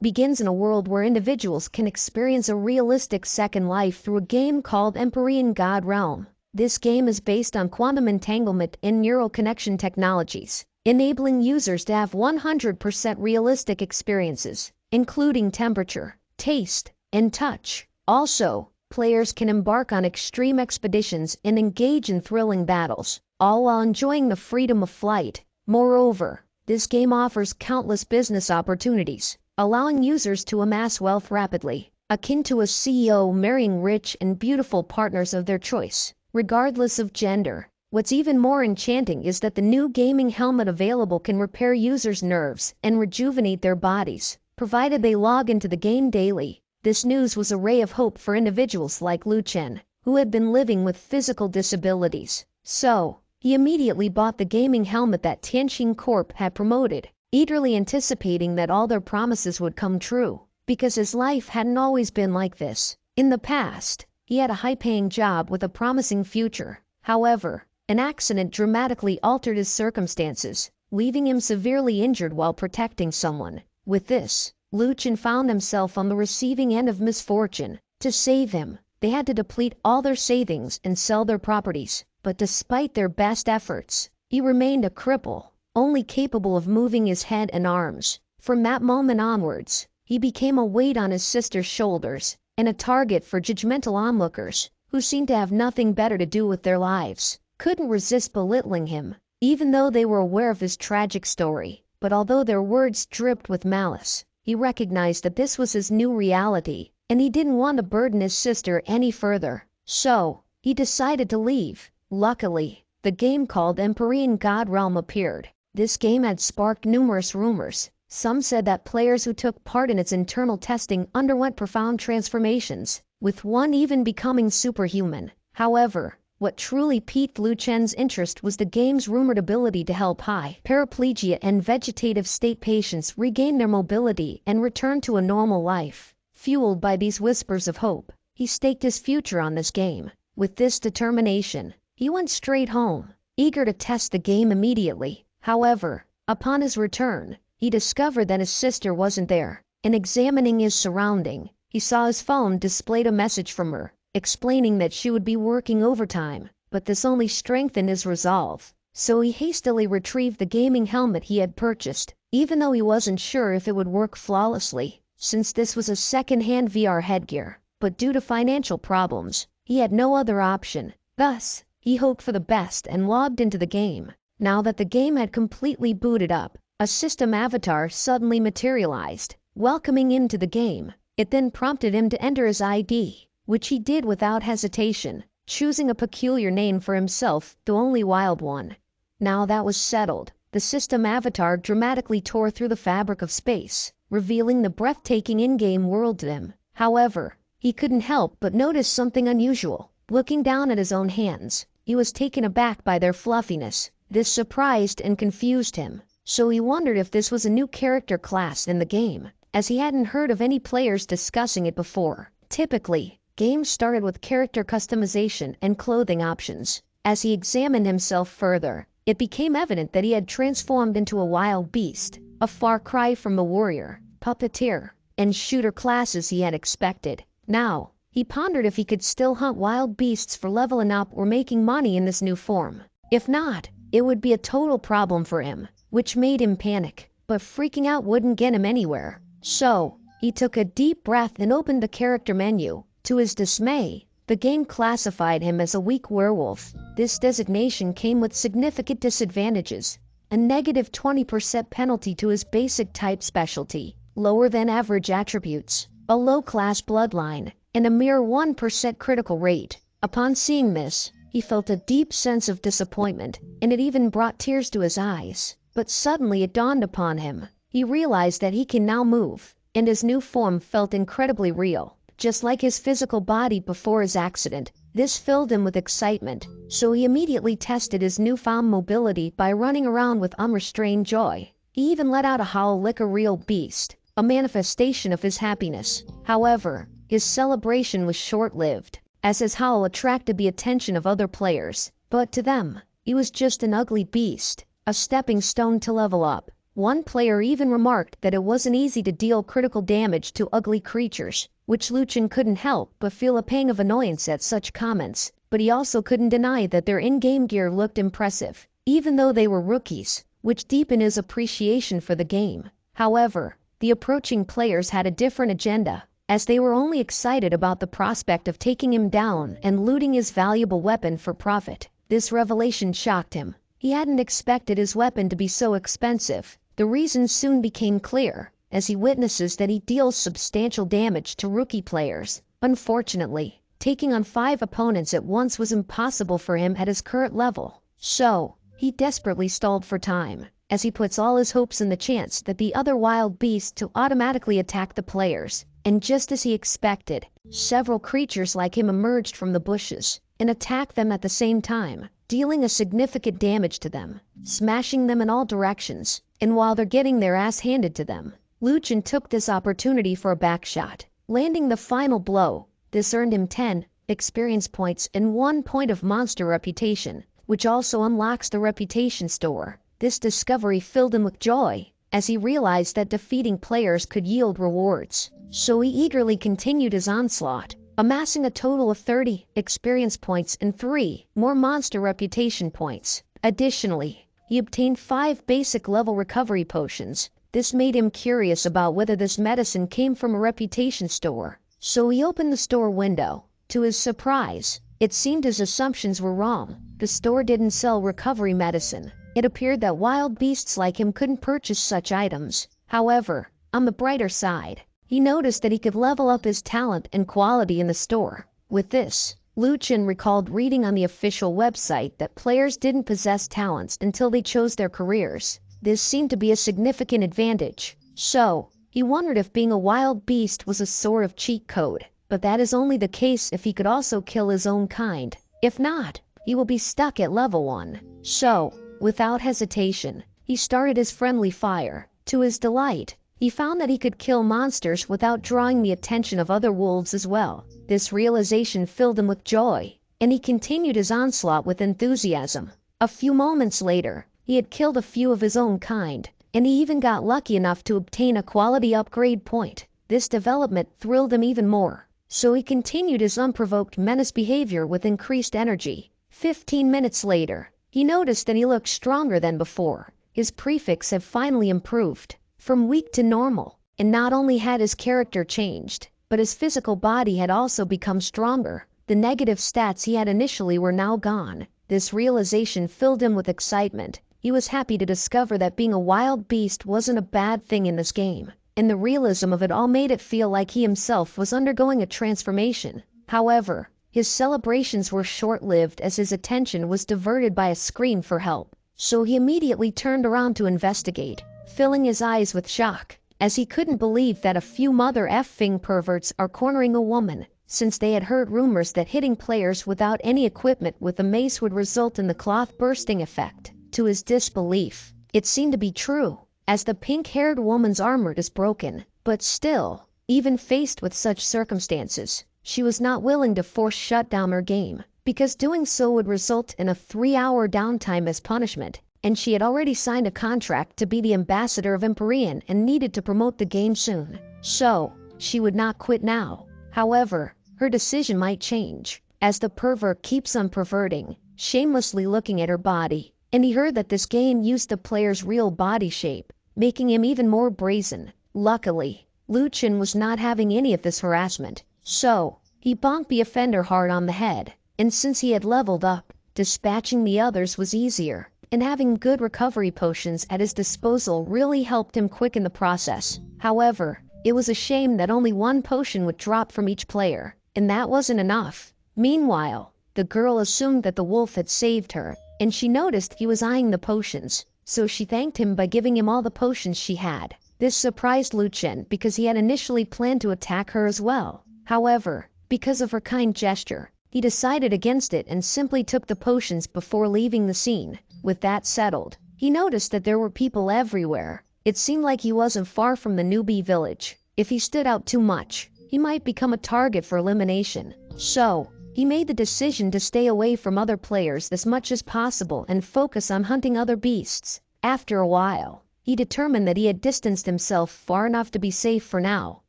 begins in a world where individuals can experience a realistic second life through a game called Empyrean God Realm. This game is based on quantum entanglement and neural connection technologies, enabling users to have 100% realistic experiences, including temperature, taste, and touch. Also, players can embark on extreme expeditions and engage in thrilling battles, all while enjoying the freedom of flight. Moreover, this game offers countless business opportunities, allowing users to amass wealth rapidly, akin to a CEO marrying rich and beautiful partners of their choice, regardless of gender. What's even more enchanting is that the new gaming helmet available can repair users' nerves and rejuvenate their bodies, provided they log into the game daily. This news was a ray of hope for individuals like Lu Chen, who had been living with physical disabilities. So, he immediately bought the gaming helmet that Tianxin Corp had promoted, eagerly anticipating that all their promises would come true, because his life hadn't always been like this. In the past, he had a high-paying job with a promising future. However, an accident dramatically altered his circumstances, leaving him severely injured while protecting someone. With this, Lu Chen found himself on the receiving end of misfortune. To save him, they had to deplete all their savings and sell their properties. But despite their best efforts, he remained a cripple, only capable of moving his head and arms. From that moment onwards, he became a weight on his sister's shoulders, and a target for judgmental onlookers, who seemed to have nothing better to do with their lives. Couldn't resist belittling him, even though they were aware of his tragic story. But although their words dripped with malice, he recognized that this was his new reality, and he didn't want to burden his sister any further. So, he decided to leave. Luckily, the game called Empyrean God Realm appeared. This game had sparked numerous rumors. Some said that players who took part in its internal testing underwent profound transformations, with one even becoming superhuman. However, what truly piqued Lu Chen's interest was the game's rumored ability to help high paraplegia and vegetative state patients regain their mobility and return to a normal life. Fueled by these whispers of hope, he staked his future on this game. With this determination, he went straight home, eager to test the game immediately. However, upon his return, he discovered that his sister wasn't there. In examining his surrounding, he saw his phone displayed a message from her, explaining that she would be working overtime, but this only strengthened his resolve. So he hastily retrieved the gaming helmet he had purchased, even though he wasn't sure if it would work flawlessly, since this was a second-hand VR headgear. But due to financial problems, he had no other option. Thus, he hoped for the best and logged into the game. Now that the game had completely booted up, a system avatar suddenly materialized, welcoming him to the game. It then prompted him to enter his ID, which he did without hesitation, choosing a peculiar name for himself, the only wild one. Now that was settled, the system avatar dramatically tore through the fabric of space, revealing the breathtaking in-game world to him. However, he couldn't help but notice something unusual. Looking down at his own hands, he was taken aback by their fluffiness. This surprised and confused him, so he wondered if this was a new character class in the game, as he hadn't heard of any players discussing it before. Typically, games started with character customization and clothing options. As he examined himself further, it became evident that he had transformed into a wild beast, a far cry from the warrior, puppeteer, and shooter classes he had expected. Now, he pondered if he could still hunt wild beasts for leveling up or making money in this new form. If not, it would be a total problem for him, which made him panic. But freaking out wouldn't get him anywhere. So, he took a deep breath and opened the character menu. To his dismay, the game classified him as a weak werewolf. This designation came with significant disadvantages: a negative 20% penalty to his basic type specialty, lower than average attributes, a low-class bloodline, and a mere 1% critical rate. Upon seeing this, he felt a deep sense of disappointment, and it even brought tears to his eyes. But suddenly it dawned upon him. He realized that he can now move, and his new form felt incredibly real, just like his physical body before his accident. This filled him with excitement, so he immediately tested his newfound mobility by running around with unrestrained joy. He even let out a howl like a real beast, a manifestation of his happiness. However, his celebration was short-lived, as his howl attracted the attention of other players. But to them, he was just an ugly beast, a stepping stone to level up. One player even remarked that it wasn't easy to deal critical damage to ugly creatures, which Luchin couldn't help but feel a pang of annoyance at such comments, but he also couldn't deny that their in-game gear looked impressive, even though they were rookies, which deepened his appreciation for the game. However, the approaching players had a different agenda, as they were only excited about the prospect of taking him down and looting his valuable weapon for profit. This revelation shocked him. He hadn't expected his weapon to be so expensive. The reason soon became clear, as he witnesses that he deals substantial damage to rookie players. Unfortunately, taking on 5 opponents at once was impossible for him at his current level. So, he desperately stalled for time, as he puts all his hopes in the chance that the other wild beast to automatically attack the players. And just as he expected, several creatures like him emerged from the bushes and attacked them at the same time, dealing a significant damage to them, smashing them in all directions. And while they're getting their ass handed to them, Luchin took this opportunity for a backshot, landing the final blow. This earned him 10 experience points and 1 point of monster reputation, which also unlocks the reputation store. This discovery filled him with joy, as he realized that defeating players could yield rewards. So he eagerly continued his onslaught, amassing a total of 30 experience points and 3 more monster reputation points. Additionally, he obtained 5 basic level recovery potions. This made him curious about whether this medicine came from a reputation store. So he opened the store window. To his surprise, it seemed his assumptions were wrong. The store didn't sell recovery medicine. It appeared that wild beasts like him couldn't purchase such items. However, on the brighter side, he noticed that he could level up his talent and quality in the store. With this, Luchin recalled reading on the official website that players didn't possess talents until they chose their careers. This seemed to be a significant advantage. So, he wondered if being a wild beast was a sort of cheat code. But that is only the case if he could also kill his own kind. If not, he will be stuck at level 1. So, without hesitation, he started his friendly fire. To his delight, he found that he could kill monsters without drawing the attention of other wolves as well. This realization filled him with joy, and he continued his onslaught with enthusiasm. A few moments later, he had killed a few of his own kind, and he even got lucky enough to obtain a quality upgrade point. This development thrilled him even more, so he continued his unprovoked menace behavior with increased energy. 15 minutes later, he noticed that he looked stronger than before. His prefix had finally improved from weak to normal, and not only had his character changed, but his physical body had also become stronger. The negative stats he had initially were now gone. This realization filled him with excitement. He was happy to discover that being a wild beast wasn't a bad thing in this game, and the realism of it all made it feel like he himself was undergoing a transformation. However, his celebrations were short-lived as his attention was diverted by a scream for help. So he immediately turned around to investigate, filling his eyes with shock, as he couldn't believe that a few mother effing perverts are cornering a woman, since they had heard rumors that hitting players without any equipment with a mace would result in the cloth bursting effect. To his disbelief, it seemed to be true, as the pink-haired woman's armor is broken. But still, even faced with such circumstances, she was not willing to force shut down her game, because doing so would result in a 3-hour downtime as punishment, and she had already signed a contract to be the ambassador of Empyrean and needed to promote the game soon. So, she would not quit now. However, her decision might change, as the pervert keeps on perverting, shamelessly looking at her body, and he heard that this game used the player's real body shape, making him even more brazen. Luckily, Luchin was not having any of this harassment, so he bonked the offender hard on the head, and since he had leveled up, dispatching the others was easier, and having good recovery potions at his disposal really helped him quicken the process. However, it was a shame that only 1 potion would drop from each player, and that wasn't enough. Meanwhile, the girl assumed that the wolf had saved her, and she noticed he was eyeing the potions, so she thanked him by giving him all the potions she had. This surprised Luchin because he had initially planned to attack her as well. However, because of her kind gesture, he decided against it and simply took the potions before leaving the scene. With that settled, he noticed that there were people everywhere. It seemed like he wasn't far from the newbie village. If he stood out too much, he might become a target for elimination. So, he made the decision to stay away from other players as much as possible and focus on hunting other beasts. After a while, he he determined that he had distanced himself far enough to be safe for now,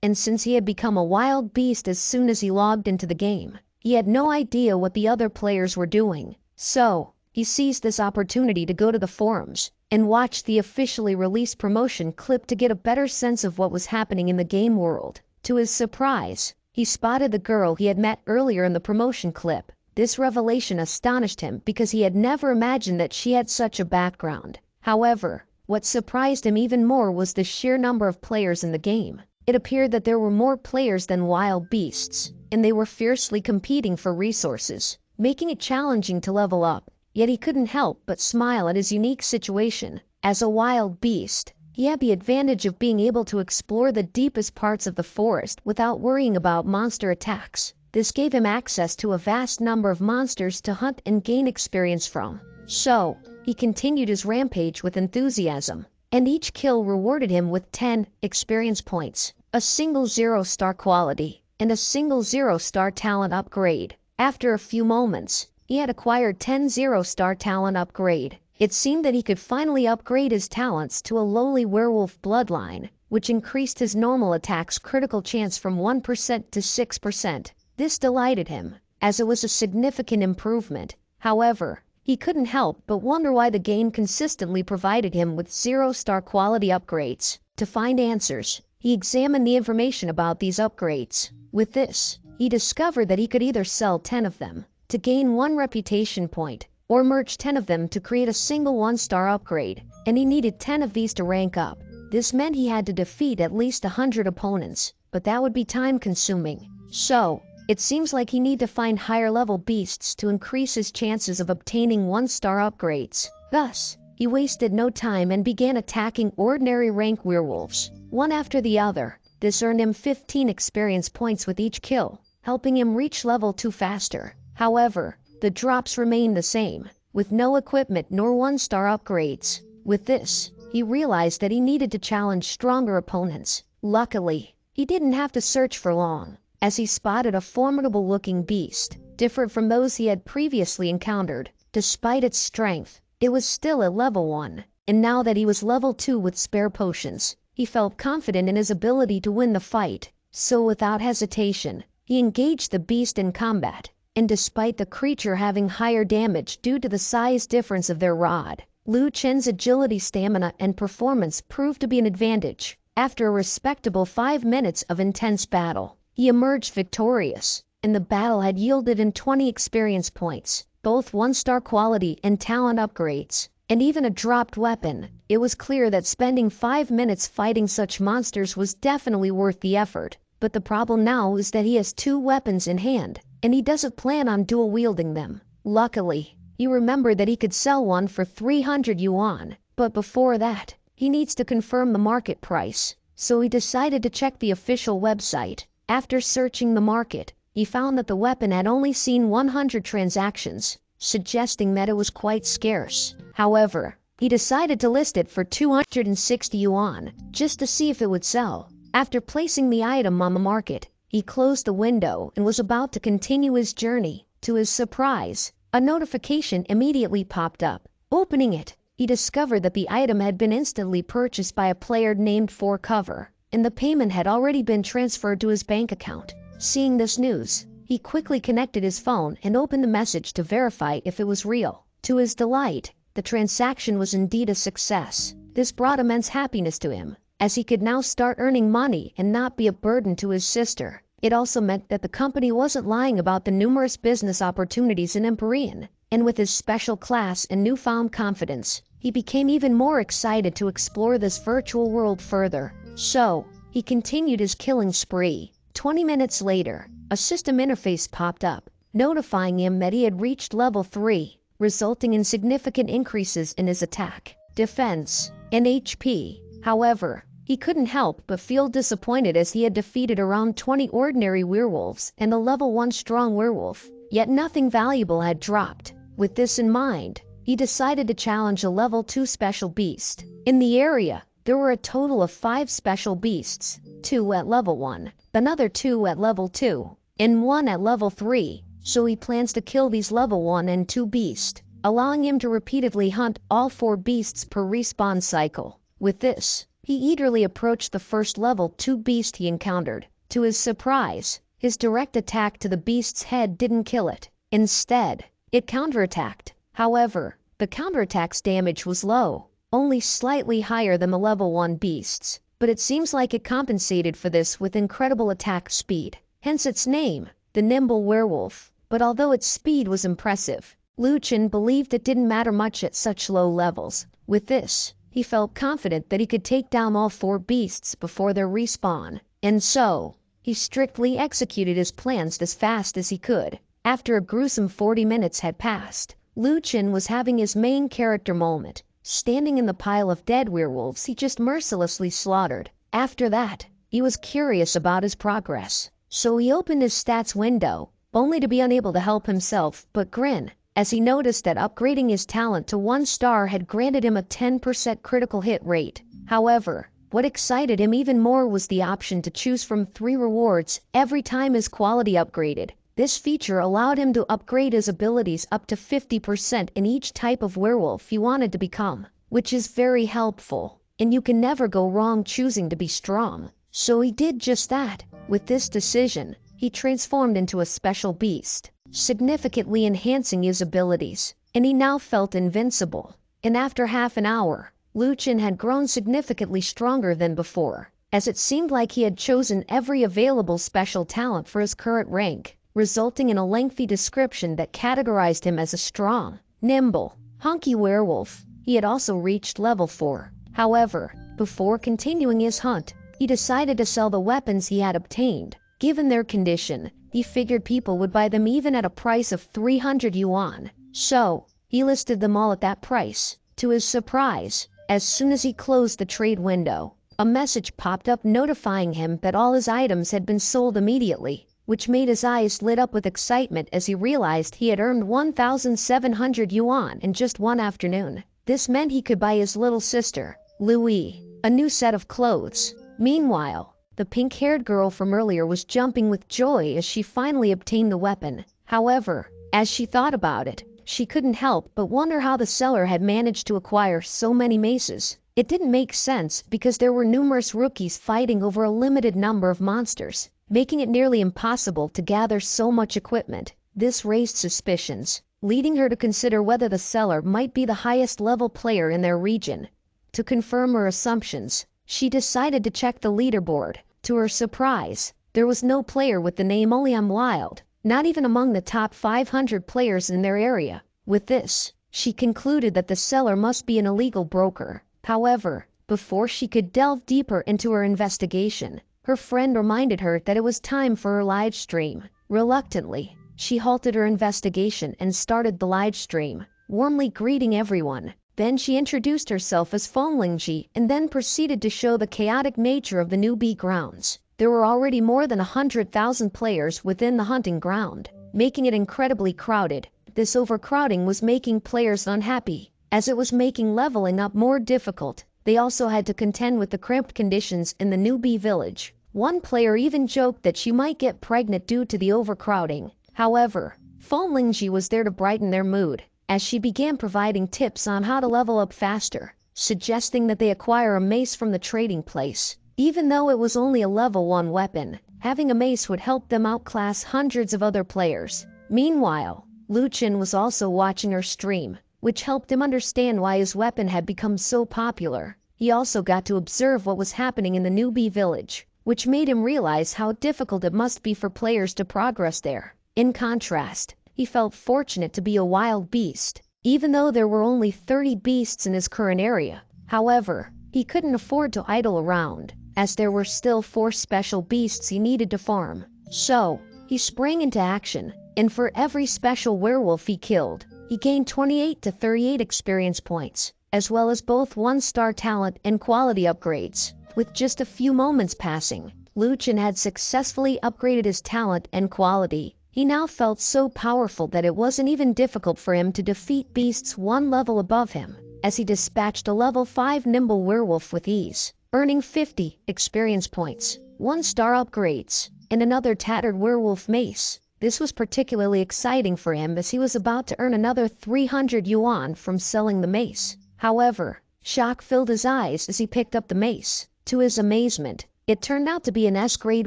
and since he had become a wild beast as soon as he logged into the game, he had no idea what the other players were doing. So, he seized this opportunity to go to the forums and watch the officially released promotion clip to get a better sense of what was happening in the game world. To his surprise, he spotted the girl he had met earlier in the promotion clip. This revelation astonished him because he had never imagined that she had such a background. However, what surprised him even more was the sheer number of players in the game. It appeared that there were more players than wild beasts, and they were fiercely competing for resources, making it challenging to level up. Yet he couldn't help but smile at his unique situation. As a wild beast, he had the advantage of being able to explore the deepest parts of the forest without worrying about monster attacks. This gave him access to a vast number of monsters to hunt and gain experience from. So, he continued his rampage with enthusiasm, and each kill rewarded him with 10 experience points, a single 0-star quality, and a single 0-star talent upgrade. After a few moments, he had acquired 10 0-star talent upgrade. It seemed that he could finally upgrade his talents to a lowly werewolf bloodline, which increased his normal attack's critical chance from 1% to 6%. This delighted him, as it was a significant improvement. However, he couldn't help but wonder why the game consistently provided him with 0-star quality upgrades. To find answers, he examined the information about these upgrades. With this, he discovered that he could either sell 10 of them to gain 1 reputation point, or merge 10 of them to create a single 1-star upgrade, and he needed 10 of these to rank up. This meant he had to defeat at least 100 opponents, but that would be time-consuming. So, it seems like he needed to find higher-level beasts to increase his chances of obtaining 1-star upgrades. Thus, he wasted no time and began attacking ordinary rank werewolves, one after the other. This earned him 15 experience points with each kill, helping him reach level 2 faster. However, the drops remained the same, with no equipment nor 1-star upgrades. With this, he realized that he needed to challenge stronger opponents. Luckily, he didn't have to search for long, as he spotted a formidable-looking beast, different from those he had previously encountered. Despite its strength, it was still at level 1, and now that he was level 2 with spare potions, he felt confident in his ability to win the fight. So without hesitation, he engaged the beast in combat, and despite the creature having higher damage due to the size difference of their rod, Liu Chen's agility, stamina, and performance proved to be an advantage. After a respectable 5 minutes of intense battle, he emerged victorious, and the battle had yielded him 20 experience points, both 1-star quality and talent upgrades, and even a dropped weapon. It was clear that spending 5 minutes fighting such monsters was definitely worth the effort. But the problem now is that he has 2 weapons in hand, and he doesn't plan on dual-wielding them. Luckily, he remembered that he could sell one for 300 yuan, but before that, he needs to confirm the market price. So he decided to check the official website. After searching the market, he found that the weapon had only seen 100 transactions, suggesting that it was quite scarce. However, he decided to list it for 260 yuan, just to see if it would sell. After placing the item on the market, he closed the window and was about to continue his journey. To his surprise, a notification immediately popped up. Opening it, he discovered that the item had been instantly purchased by a player named Forecover, and the payment had already been transferred to his bank account. Seeing this news, he quickly connected his phone and opened the message to verify if it was real. To his delight, the transaction was indeed a success. This brought immense happiness to him, as he could now start earning money and not be a burden to his sister. It also meant that the company wasn't lying about the numerous business opportunities in Empyrean, and with his special class and newfound confidence, he became even more excited to explore this virtual world further. So, he continued his killing spree. 20 minutes later, a system interface popped up, notifying him that he had reached level 3, resulting in significant increases in his attack, defense, and HP. However, he couldn't help but feel disappointed as he had defeated around 20 ordinary werewolves and a level 1 strong werewolf, yet nothing valuable had dropped. With this in mind, he decided to challenge a level 2 special beast. In the area, there were a total of 5 special beasts, 2 at level 1, another 2 at level 2, and 1 at level 3, so he plans to kill these level 1 and 2 beasts, allowing him to repeatedly hunt all 4 beasts per respawn cycle. With this, he eagerly approached the first level 2 beast he encountered. To his surprise, his direct attack to the beast's head didn't kill it. Instead, it counterattacked. However, the counterattack's damage was low, only slightly higher than the level 1 beast's, but it seems like it compensated for this with incredible attack speed, hence its name, the Nimble Werewolf. But although its speed was impressive, Liu Chen believed it didn't matter much at such low levels. With this, he felt confident that he could take down all 4 beasts before their respawn, and so, he strictly executed his plans as fast as he could. After a gruesome 40 minutes had passed, Liu Chen was having his main character moment, standing in the pile of dead werewolves he just mercilessly slaughtered. After that, he was curious about his progress, so he opened his stats window, only to be unable to help himself but grin, as he noticed that upgrading his talent to 1 star had granted him a 10% critical hit rate. However, what excited him even more was the option to choose from 3 rewards every time his quality upgraded. This feature allowed him to upgrade his abilities up to 50% in each type of werewolf he wanted to become, which is very helpful, and you can never go wrong choosing to be strong. So he did just that. With this decision, he transformed into a special beast, significantly enhancing his abilities, and he now felt invincible. And after half an hour, Liu Chen had grown significantly stronger than before, as it seemed like he had chosen every available special talent for his current rank, resulting in a lengthy description that categorized him as a strong, nimble, hunky werewolf. He had also reached level 4. However, before continuing his hunt, he decided to sell the weapons he had obtained. Given their condition, he figured people would buy them even at a price of 300 yuan. So, he listed them all at that price. To his surprise, as soon as he closed the trade window, a message popped up notifying him that all his items had been sold immediately, which made his eyes lit up with excitement as he realized he had earned 1,700 yuan in just one afternoon. This meant he could buy his little sister, Louis, a new set of clothes. Meanwhile, the pink-haired girl from earlier was jumping with joy as she finally obtained the weapon. However, as she thought about it, she couldn't help but wonder how the seller had managed to acquire so many maces. It didn't make sense because there were numerous rookies fighting over a limited number of monsters, making it nearly impossible to gather so much equipment. This raised suspicions, leading her to consider whether the seller might be the highest level player in their region. To confirm her assumptions, she decided to check the leaderboard. To her surprise, there was no player with the name Oliam Wild, not even among the top 500 players in their area. With this, she concluded that the seller must be an illegal broker. However, before she could delve deeper into her investigation, her friend reminded her that it was time for her live stream. Reluctantly, she halted her investigation and started the live stream, warmly greeting everyone. Then she introduced herself as Fonglingji and then proceeded to show the chaotic nature of the newbie grounds. There were already more than 100,000 players within the hunting ground, making it incredibly crowded. This overcrowding was making players unhappy, as it was making leveling up more difficult. They also had to contend with the cramped conditions in the newbie village. One player even joked that she might get pregnant due to the overcrowding. However, Fonglingji was there to brighten their mood, as she began providing tips on how to level up faster, suggesting that they acquire a mace from the trading place. Even though it was only a level 1 weapon, having a mace would help them outclass hundreds of other players. Meanwhile, Liu Chen was also watching her stream, which helped him understand why his weapon had become so popular. He also got to observe what was happening in the newbie village, which made him realize how difficult it must be for players to progress there. In contrast, he felt fortunate to be a wild beast, even though there were only 30 beasts in his current area. However, he couldn't afford to idle around, as there were still 4 special beasts he needed to farm. So, he sprang into action, and for every special werewolf he killed, he gained 28 to 38 experience points, as well as both 1-star talent and quality upgrades. With just a few moments passing, Liu Chen had successfully upgraded his talent and quality. He now felt so powerful that it wasn't even difficult for him to defeat beasts 1 level above him, as he dispatched a level 5 nimble werewolf with ease, earning 50 experience points, 1-star upgrades, and another tattered werewolf mace. This was particularly exciting for him as he was about to earn another 300 yuan from selling the mace. However, Shock filled his eyes as he picked up the mace. To his amazement, it turned out to be an S-grade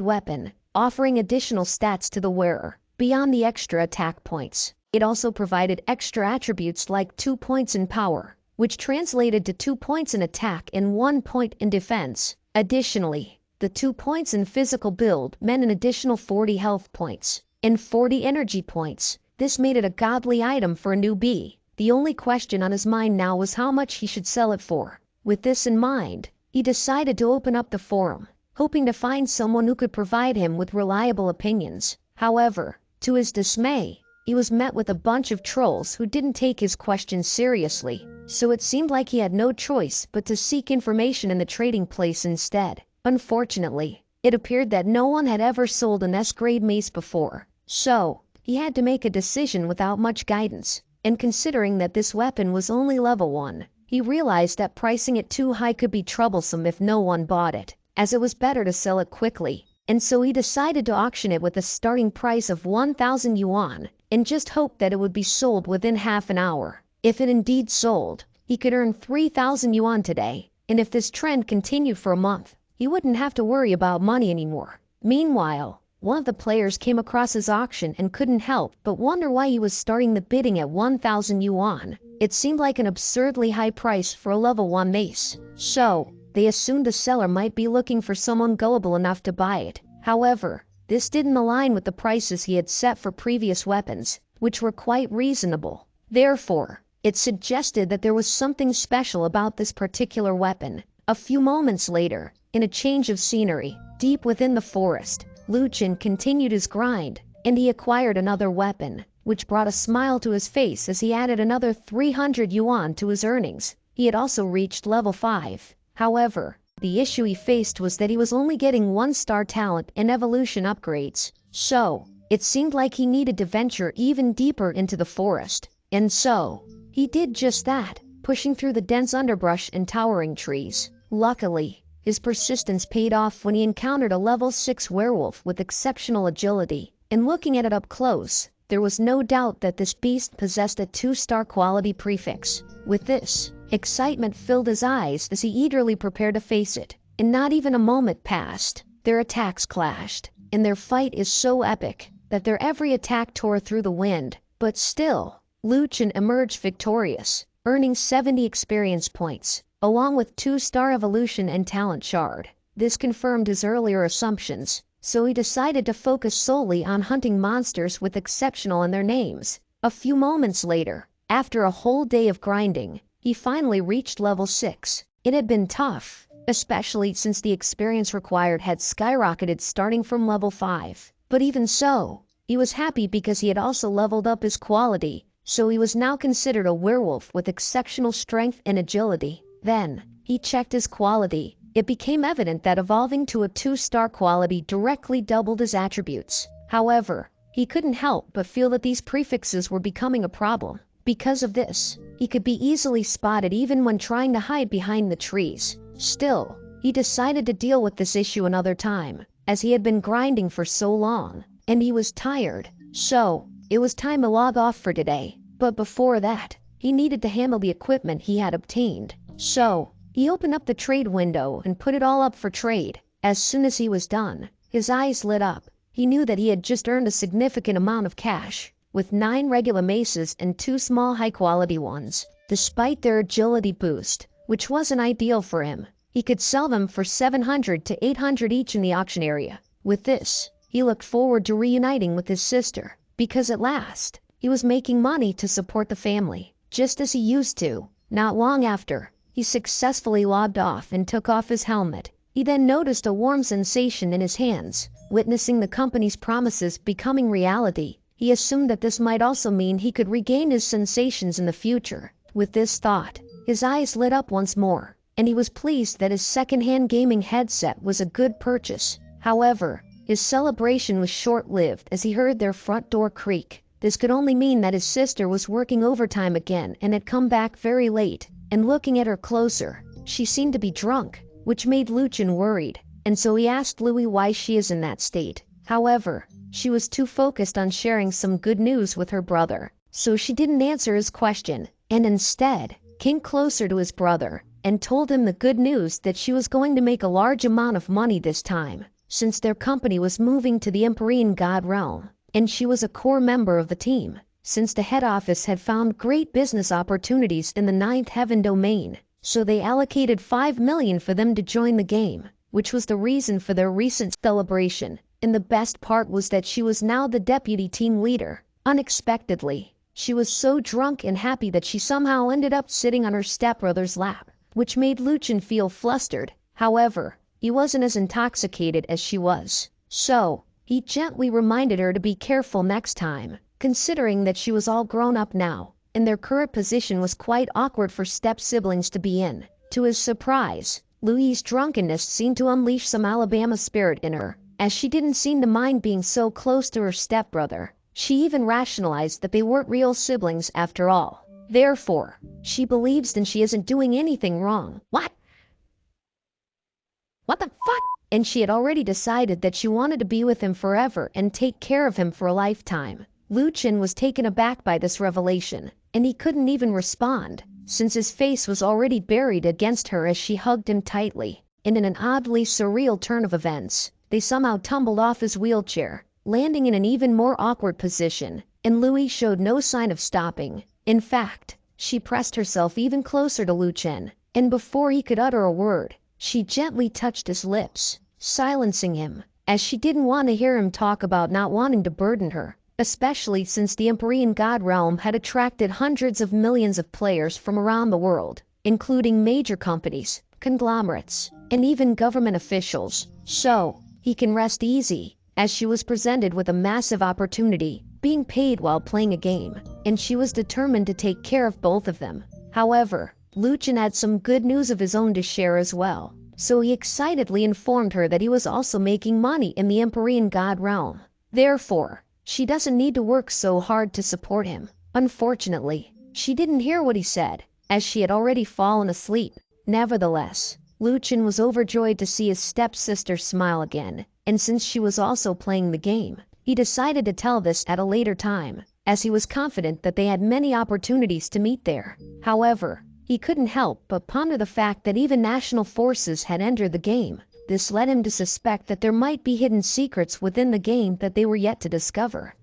weapon, offering additional stats to the wearer, beyond the extra attack points. It also provided extra attributes like 2 points in power, which translated to 2 points in attack and 1 point in defense. Additionally, the 2 points in physical build meant an additional 40 health points and 40 energy points. This made it a godly item for a newbie. The only question on his mind now was how much he should sell it for. With this in mind, he decided to open up the forum, hoping to find someone who could provide him with reliable opinions. However, to his dismay, he was met with a bunch of trolls who didn't take his questions seriously, so it seemed like he had no choice but to seek information in the trading place instead. Unfortunately, it appeared that no one had ever sold an S-grade mace before, so he had to make a decision without much guidance. And considering that this weapon was only level 1, he realized that pricing it too high could be troublesome if no one bought it, as it was better to sell it quickly. And so he decided to auction it with a starting price of 1,000 yuan, and just hoped that it would be sold within half an hour. If it indeed sold, he could earn 3,000 yuan today, and if this trend continued for a month, he wouldn't have to worry about money anymore. Meanwhile, one of the players came across his auction and couldn't help but wonder why he was starting the bidding at 1,000 yuan. It seemed like an absurdly high price for a level 1 mace, so they assumed the seller might be looking for someone gullible enough to buy it. However, this didn't align with the prices he had set for previous weapons, which were quite reasonable. Therefore, it suggested that there was something special about this particular weapon. A few moments later, in a change of scenery, deep within the forest, Luchin continued his grind, and he acquired another weapon, which brought a smile to his face as he added another 300 yuan to his earnings. He had also reached level 5. However, the issue he faced was that he was only getting 1-star talent and evolution upgrades, so it seemed like he needed to venture even deeper into the forest. And so, he did just that, pushing through the dense underbrush and towering trees. Luckily, his persistence paid off when he encountered a level 6 werewolf with exceptional agility, and looking at it up close, there was no doubt that this beast possessed a 2-star quality prefix. With this, excitement filled his eyes as he eagerly prepared to face it, and not even a moment passed. Their attacks clashed, and their fight is so epic that their every attack tore through the wind. But still, Luchin emerged victorious, earning 70 experience points, along with 2-star evolution and talent shard. This confirmed his earlier assumptions, so he decided to focus solely on hunting monsters with exceptional in their names. A few moments later, after a whole day of grinding, he finally reached level 6. It had been tough, especially since the experience required had skyrocketed starting from level 5. But even so, he was happy because he had also leveled up his quality, so he was now considered a werewolf with exceptional strength and agility. Then, he checked his quality. It became evident that evolving to a 2-star quality directly doubled his attributes. However, he couldn't help but feel that these prefixes were becoming a problem. Because of this, he could be easily spotted even when trying to hide behind the trees. Still, he decided to deal with this issue another time, as he had been grinding for so long, and he was tired. So, it was time to log off for today. But before that, he needed to handle the equipment he had obtained. So, he opened up the trade window and put it all up for trade. As soon as he was done, his eyes lit up. He knew that he had just earned a significant amount of cash, with 9 regular maces and 2 small high-quality ones. Despite their agility boost, which wasn't ideal for him, he could sell them for 700 to 800 each in the auction area. With this, he looked forward to reuniting with his sister, because at last, he was making money to support the family, just as he used to. Not long after, he successfully logged off and took off his helmet. He then noticed a warm sensation in his hands. Witnessing the company's promises becoming reality, he assumed that this might also mean he could regain his sensations in the future. With this thought, his eyes lit up once more, and he was pleased that his second-hand gaming headset was a good purchase. However, his celebration was short-lived as he heard their front door creak. This could only mean that his sister was working overtime again and had come back very late. And looking at her closer, she seemed to be drunk, which made Luchin worried, and so he asked Louis why she is in that state. However, she was too focused on sharing some good news with her brother, so she didn't answer his question, and instead came closer to his brother. and told him the good news that she was going to make a large amount of money this time, since their company was moving to the Empyrean God realm, and she was a core member of the team, since the head office had found great business opportunities in the Ninth Heaven domain, so they allocated 5 million for them to join the game, which was the reason for their recent celebration. And the best part was that she was now the deputy team leader. Unexpectedly, she was so drunk and happy that she somehow ended up sitting on her stepbrother's lap, which made Luchin feel flustered. However, he wasn't as intoxicated as she was, so he gently reminded her to be careful next time, considering that she was all grown up now, and their current position was quite awkward for step-siblings to be in. To his surprise, Louise's drunkenness seemed to unleash some Alabama spirit in her, as she didn't seem to mind being so close to her stepbrother. She even rationalized that they weren't real siblings after all. Therefore, she believes that she isn't doing anything wrong. What the fuck? And she had already decided that she wanted to be with him forever and take care of him for a lifetime. Luchin was taken aback by this revelation, and he couldn't even respond, since his face was already buried against her as she hugged him tightly. And in an oddly surreal turn of events, they somehow tumbled off his wheelchair, landing in an even more awkward position, and Louis showed no sign of stopping. In fact, she pressed herself even closer to Luchin, and before he could utter a word, she gently touched his lips, silencing him, as she didn't want to hear him talk about not wanting to burden her, especially since the Empyrean God realm had attracted hundreds of millions of players from around the world, including major companies, conglomerates, and even government officials. So, he can rest easy, as she was presented with a massive opportunity, being paid while playing a game, and she was determined to take care of both of them. However, Luchin had some good news of his own to share as well, so he excitedly informed her that he was also making money in the Empyrean God realm. Therefore, she doesn't need to work so hard to support him. Unfortunately, she didn't hear what he said, as she had already fallen asleep. Nevertheless, Luchin was overjoyed to see his stepsister smile again, and since she was also playing the game, he decided to tell this at a later time, as he was confident that they had many opportunities to meet there. However, he couldn't help but ponder the fact that even national forces had entered the game. This led him to suspect that there might be hidden secrets within the game that they were yet to discover.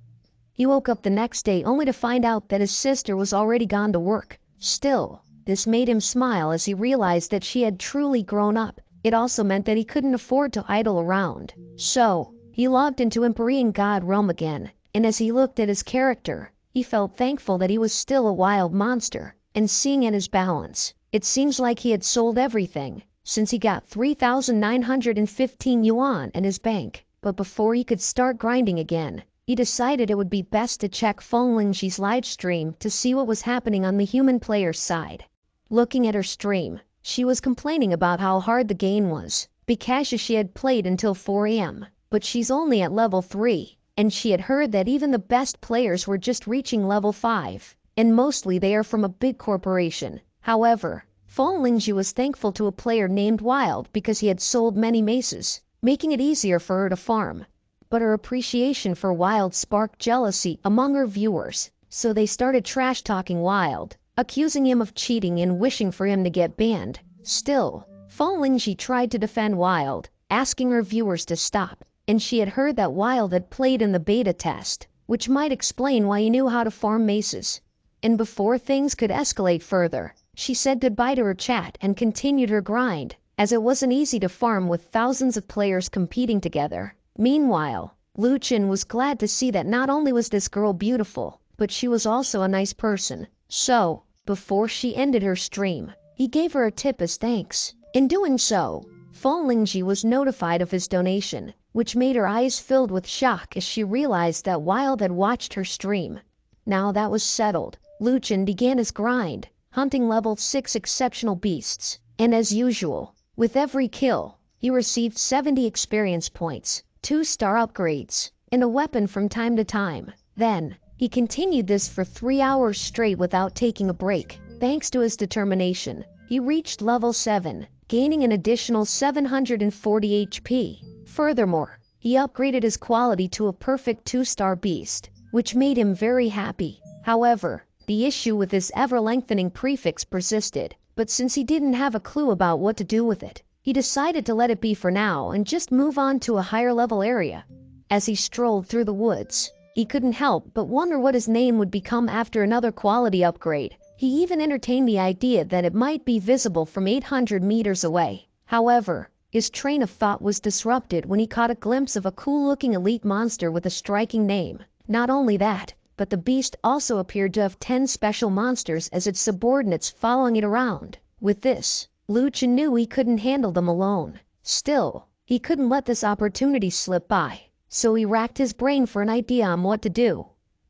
He woke up the next day only to find out that his sister was already gone to work. Still, this made him smile as he realized that she had truly grown up. It also meant that he couldn't afford to idle around. So, he logged into Empyrean God realm again, and as he looked at his character, he felt thankful that he was still a wild monster. And seeing at his balance, it seems like he had sold everything, since he got 3,915 yuan in his bank. But before he could start grinding again, he decided it would be best to check Feng Lingji's live stream to see what was happening on the human player's side. Looking at her stream, she was complaining about how hard the game was, because she had played until 4 a.m., but she's only at level 3, and she had heard that even the best players were just reaching level 5, and mostly they are from a big corporation. However, Feng Lingji was thankful to a player named Wild because he had sold many maces, making it easier for her to farm. But her appreciation for Wild sparked jealousy among her viewers, so they started trash-talking Wild, accusing him of cheating and wishing for him to get banned. Still, Feng Lingji tried to defend Wild, asking her viewers to stop, and she had heard that Wild had played in the beta test, which might explain why he knew how to farm maces. And before things could escalate further, she said goodbye to her chat and continued her grind, as it wasn't easy to farm with thousands of players competing together. Meanwhile, Luchin was glad to see that not only was this girl beautiful, but she was also a nice person. So, before she ended her stream, he gave her a tip as thanks. In doing so, Feng Lingji was notified of his donation, which made her eyes filled with shock as she realized that Wild had watched her stream. Now that was settled, Luchin began his grind, hunting level 6 exceptional beasts, and as usual, with every kill, he received 70 experience points, 2-star upgrades, and a weapon from time to time. Then, he continued this for 3 hours straight without taking a break. Thanks to his determination, he reached level 7, gaining an additional 740 HP. Furthermore, he upgraded his quality to a perfect 2-star beast, which made him very happy. However, the issue with his ever-lengthening prefix persisted, but since he didn't have a clue about what to do with it, he decided to let it be for now and just move on to a higher level area. As he strolled through the woods, he couldn't help but wonder what his name would become after another quality upgrade. He even entertained the idea that it might be visible from 800 meters away. However, his train of thought was disrupted when he caught a glimpse of a cool-looking elite monster with a striking name. Not only that, but the beast also appeared to have 10 special monsters as its subordinates following it around. With this, Luchin knew he couldn't handle them alone. Still, he couldn't let this opportunity slip by, so he racked his brain for an idea on what to do.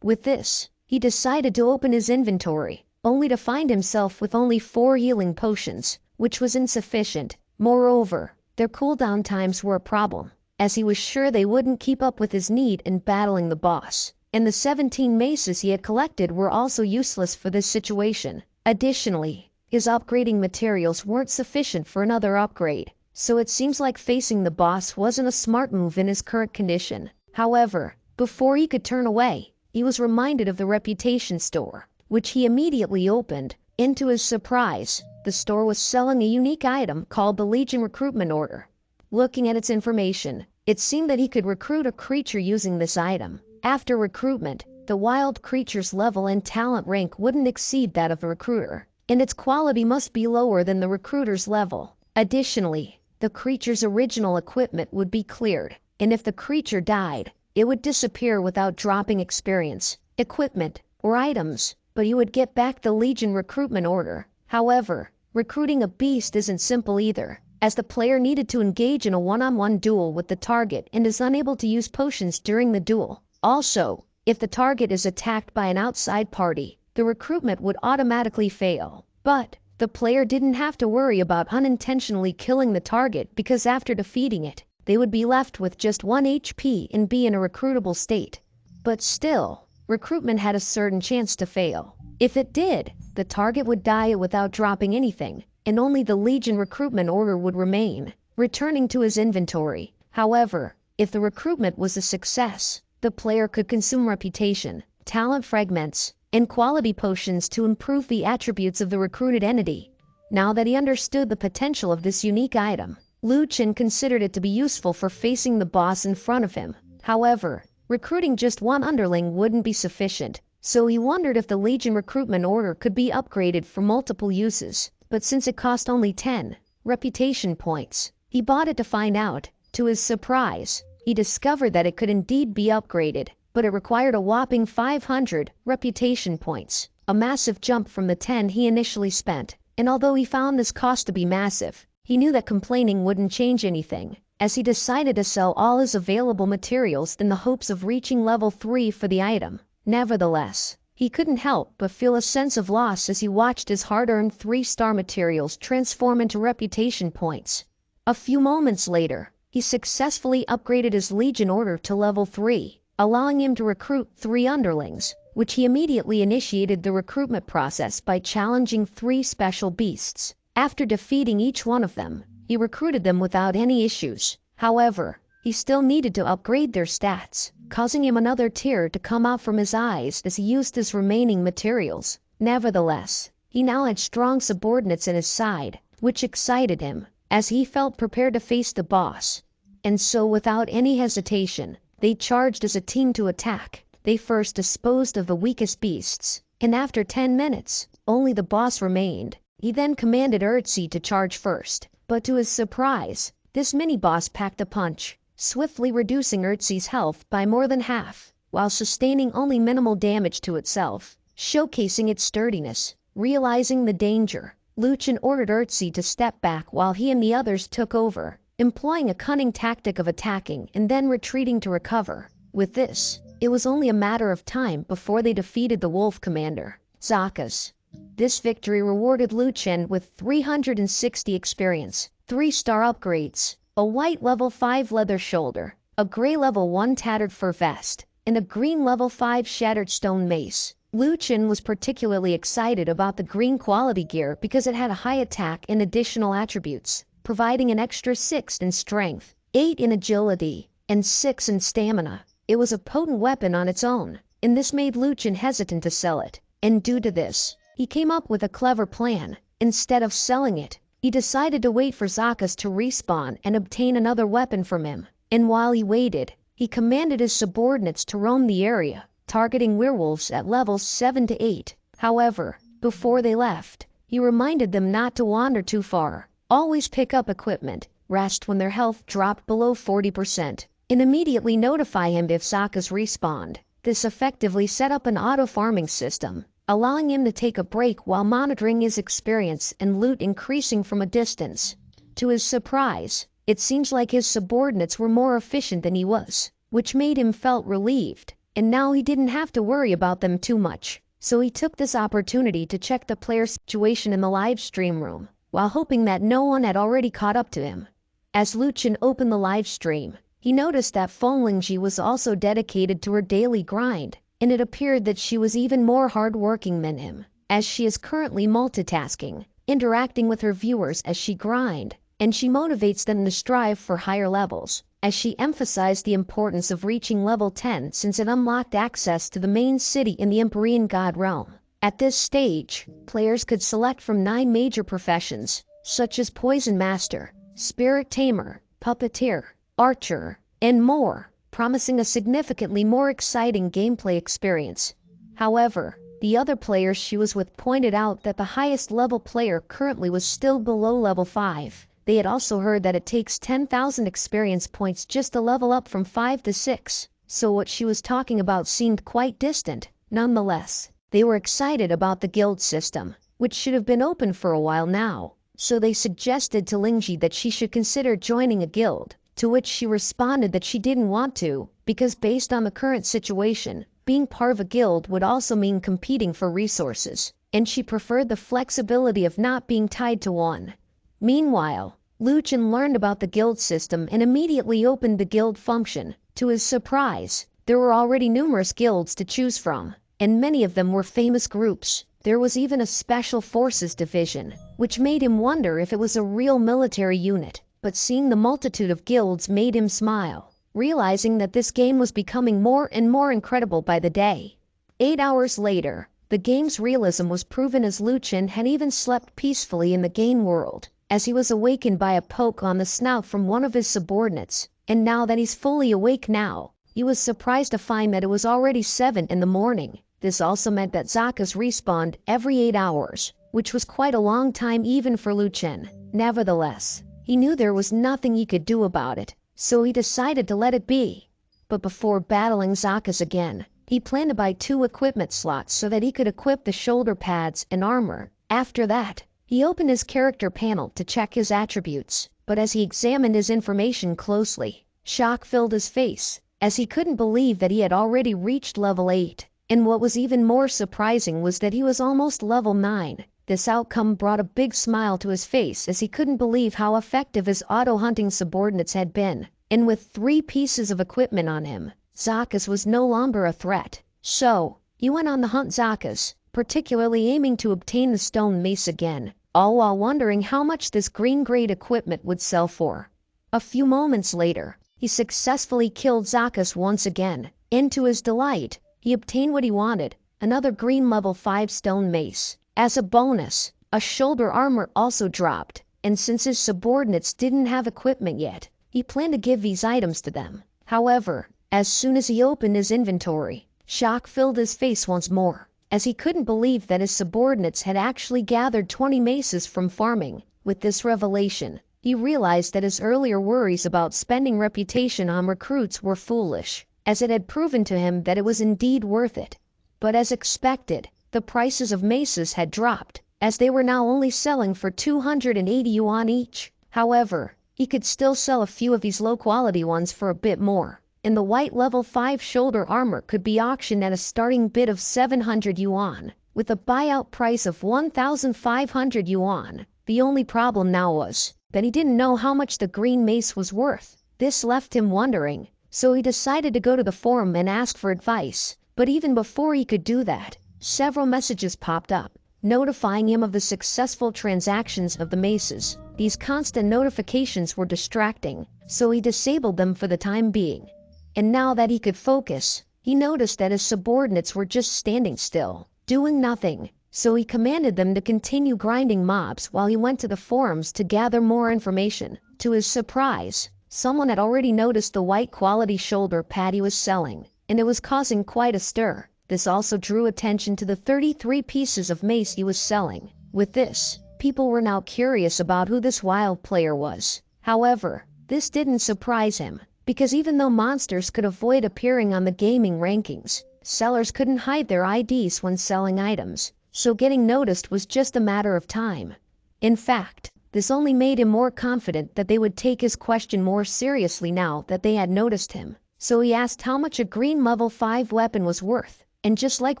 With this, he decided to open his inventory, only to find himself with only 4 healing potions, which was insufficient. Moreover, their cooldown times were a problem, as he was sure they wouldn't keep up with his need in battling the boss, and the 17 maces he had collected were also useless for this situation. Additionally, his upgrading materials weren't sufficient for another upgrade, so it seems like facing the boss wasn't a smart move in his current condition. However, before he could turn away, he was reminded of the reputation store, which he immediately opened. To his surprise, the store was selling a unique item called the Legion Recruitment Order. Looking at its information, it seemed that he could recruit a creature using this item. After recruitment, the wild creature's level and talent rank wouldn't exceed that of the recruiter, and its quality must be lower than the recruiter's level. Additionally, the creature's original equipment would be cleared, and if the creature died, it would disappear without dropping experience, equipment, or items, but you would get back the Legion Recruitment Order. However, recruiting a beast isn't simple either, as the player needed to engage in a one-on-one duel with the target and is unable to use potions during the duel. Also, if the target is attacked by an outside party, the recruitment would automatically fail. But the player didn't have to worry about unintentionally killing the target because after defeating it, they would be left with just 1 HP and be in a recruitable state. But still, recruitment had a certain chance to fail. If it did, the target would die without dropping anything, and only the Legion Recruitment Order would remain, returning to his inventory. However, if the recruitment was a success, the player could consume reputation, talent fragments, and quality potions to improve the attributes of the recruited entity. Now that he understood the potential of this unique item, Luchin considered it to be useful for facing the boss in front of him. However, recruiting just 1 underling wouldn't be sufficient, so he wondered if the Legion Recruitment Order could be upgraded for multiple uses. But since it cost only 10 reputation points, he bought it to find out. To his surprise, he discovered that it could indeed be upgraded, but it required a whopping 500 reputation points, a massive jump from the 10 he initially spent. And although he found this cost to be massive, he knew that complaining wouldn't change anything, as he decided to sell all his available materials in the hopes of reaching level 3 for the item. Nevertheless, he couldn't help but feel a sense of loss as he watched his hard-earned 3-star materials transform into reputation points. A few moments later, he successfully upgraded his Legion Order to level 3, allowing him to recruit 3 underlings, which he immediately initiated the recruitment process by challenging 3 special beasts. After defeating each one of them, he recruited them without any issues. However, he still needed to upgrade their stats, causing him another tear to come out from his eyes as he used his remaining materials. Nevertheless, he now had strong subordinates at his side, which excited him, as he felt prepared to face the boss. And so without any hesitation, they charged as a team to attack. They first disposed of the weakest beasts, and after 10 minutes, only the boss remained. He then commanded Urtzi to charge first, but to his surprise, this mini-boss packed a punch, swiftly reducing Urtzi's health by more than half, while sustaining only minimal damage to itself, showcasing its sturdiness. Realizing the danger, Luchin ordered Urtzi to step back while he and the others took over, employing a cunning tactic of attacking and then retreating to recover. With this, it was only a matter of time before they defeated the wolf commander, Zakas. This victory rewarded Luchin with 360 experience, 3-star upgrades, a white level 5 leather shoulder, a gray level 1 tattered fur vest, and a green level 5 shattered stone mace. Luchin was particularly excited about the green quality gear because it had a high attack and additional attributes, providing an extra 6 in strength, 8 in agility, and 6 in stamina. It was a potent weapon on its own, and this made Luchin hesitant to sell it. And due to this, he came up with a clever plan. Instead of selling it, he decided to wait for Zakas to respawn and obtain another weapon from him. And while he waited, he commanded his subordinates to roam the area, targeting werewolves at levels 7 to 8. However, before they left, he reminded them not to wander too far, always pick up equipment, rest when their health dropped below 40%, and immediately notify him if Zakas respawned. This effectively set up an auto-farming system, allowing him to take a break while monitoring his experience and loot increasing from a distance. To his surprise, it seems like his subordinates were more efficient than he was, which made him felt relieved, and now he didn't have to worry about them too much. So he took this opportunity to check the player's situation in the live stream room, while hoping that no one had already caught up to him. As Luchin opened the live stream, he noticed that Lingji was also dedicated to her daily grind, and it appeared that she was even more hardworking than him, as she is currently multitasking, interacting with her viewers as she grind, and she motivates them to strive for higher levels, as she emphasized the importance of reaching level 10 since it unlocked access to the main city in the Empyrean God realm. At this stage, players could select from 9 major professions, such as Poison Master, Spirit Tamer, Puppeteer, Archer, and more, promising a significantly more exciting gameplay experience. However, the other players she was with pointed out that the highest level player currently was still below level 5. They had also heard that it takes 10,000 experience points just to level up from 5 to 6, so what she was talking about seemed quite distant. Nonetheless, they were excited about the guild system, which should have been open for a while now, so they suggested to Lingji that she should consider joining a guild, to which she responded that she didn't want to, because based on the current situation, being part of a guild would also mean competing for resources, and she preferred the flexibility of not being tied to one. Meanwhile, Luchin learned about the guild system and immediately opened the guild function. To his surprise, there were already numerous guilds to choose from, and many of them were famous groups. There was even a special forces division, which made him wonder if it was a real military unit. But seeing the multitude of guilds made him smile, realizing that this game was becoming more and more incredible by the day. 8 hours later, the game's realism was proven as Luchin had even slept peacefully in the game world, as he was awakened by a poke on the snout from one of his subordinates, and now that he's fully awake now, he was surprised to find that it was already 7 in the morning. This also meant that Zakas respawned every 8 hours, which was quite a long time even for Luchin. Nevertheless, he knew there was nothing he could do about it, so he decided to let it be. But before battling Zakas again, he planned to buy 2 equipment slots so that he could equip the shoulder pads and armor. After that, he opened his character panel to check his attributes, but as he examined his information closely, shock filled his face, as he couldn't believe that he had already reached level 8. And what was even more surprising was that he was almost level 9. This outcome brought a big smile to his face as he couldn't believe how effective his auto-hunting subordinates had been. And with 3 pieces of equipment on him, Zakas was no longer a threat. So, he went on the hunt Zakas, particularly aiming to obtain the stone mace again, all while wondering how much this green-grade equipment would sell for. A few moments later, he successfully killed Zakas once again, and to his delight, he obtained what he wanted, another green level 5 stone mace. As a bonus, a shoulder armor also dropped, and since his subordinates didn't have equipment yet, he planned to give these items to them. However, as soon as he opened his inventory, shock filled his face once more, as he couldn't believe that his subordinates had actually gathered 20 maces from farming. With this revelation, he realized that his earlier worries about spending reputation on recruits were foolish, as it had proven to him that it was indeed worth it. But as expected, the prices of maces had dropped, as they were now only selling for 280 yuan each. However, he could still sell a few of these low-quality ones for a bit more, and the white level 5 shoulder armor could be auctioned at a starting bid of 700 yuan, with a buyout price of 1,500 yuan. The only problem now was that he didn't know how much the green mace was worth. This left him wondering, so he decided to go to the forum and ask for advice. But even before he could do that, several messages popped up, notifying him of the successful transactions of the maces. These constant notifications were distracting, so he disabled them for the time being. And now that he could focus, he noticed that his subordinates were just standing still, doing nothing. so he commanded them to continue grinding mobs while he went to the forums to gather more information. To his surprise, someone had already noticed the white quality shoulder pad he was selling, and it was causing quite a stir. This also drew attention to the 33 pieces of mace he was selling. With this, people were now curious about who this wild player was. However, this didn't surprise him, because even though monsters could avoid appearing on the gaming rankings, sellers couldn't hide their IDs when selling items, so getting noticed was just a matter of time. In fact, this only made him more confident that they would take his question more seriously now that they had noticed him. So he asked how much a green level 5 weapon was worth, and just like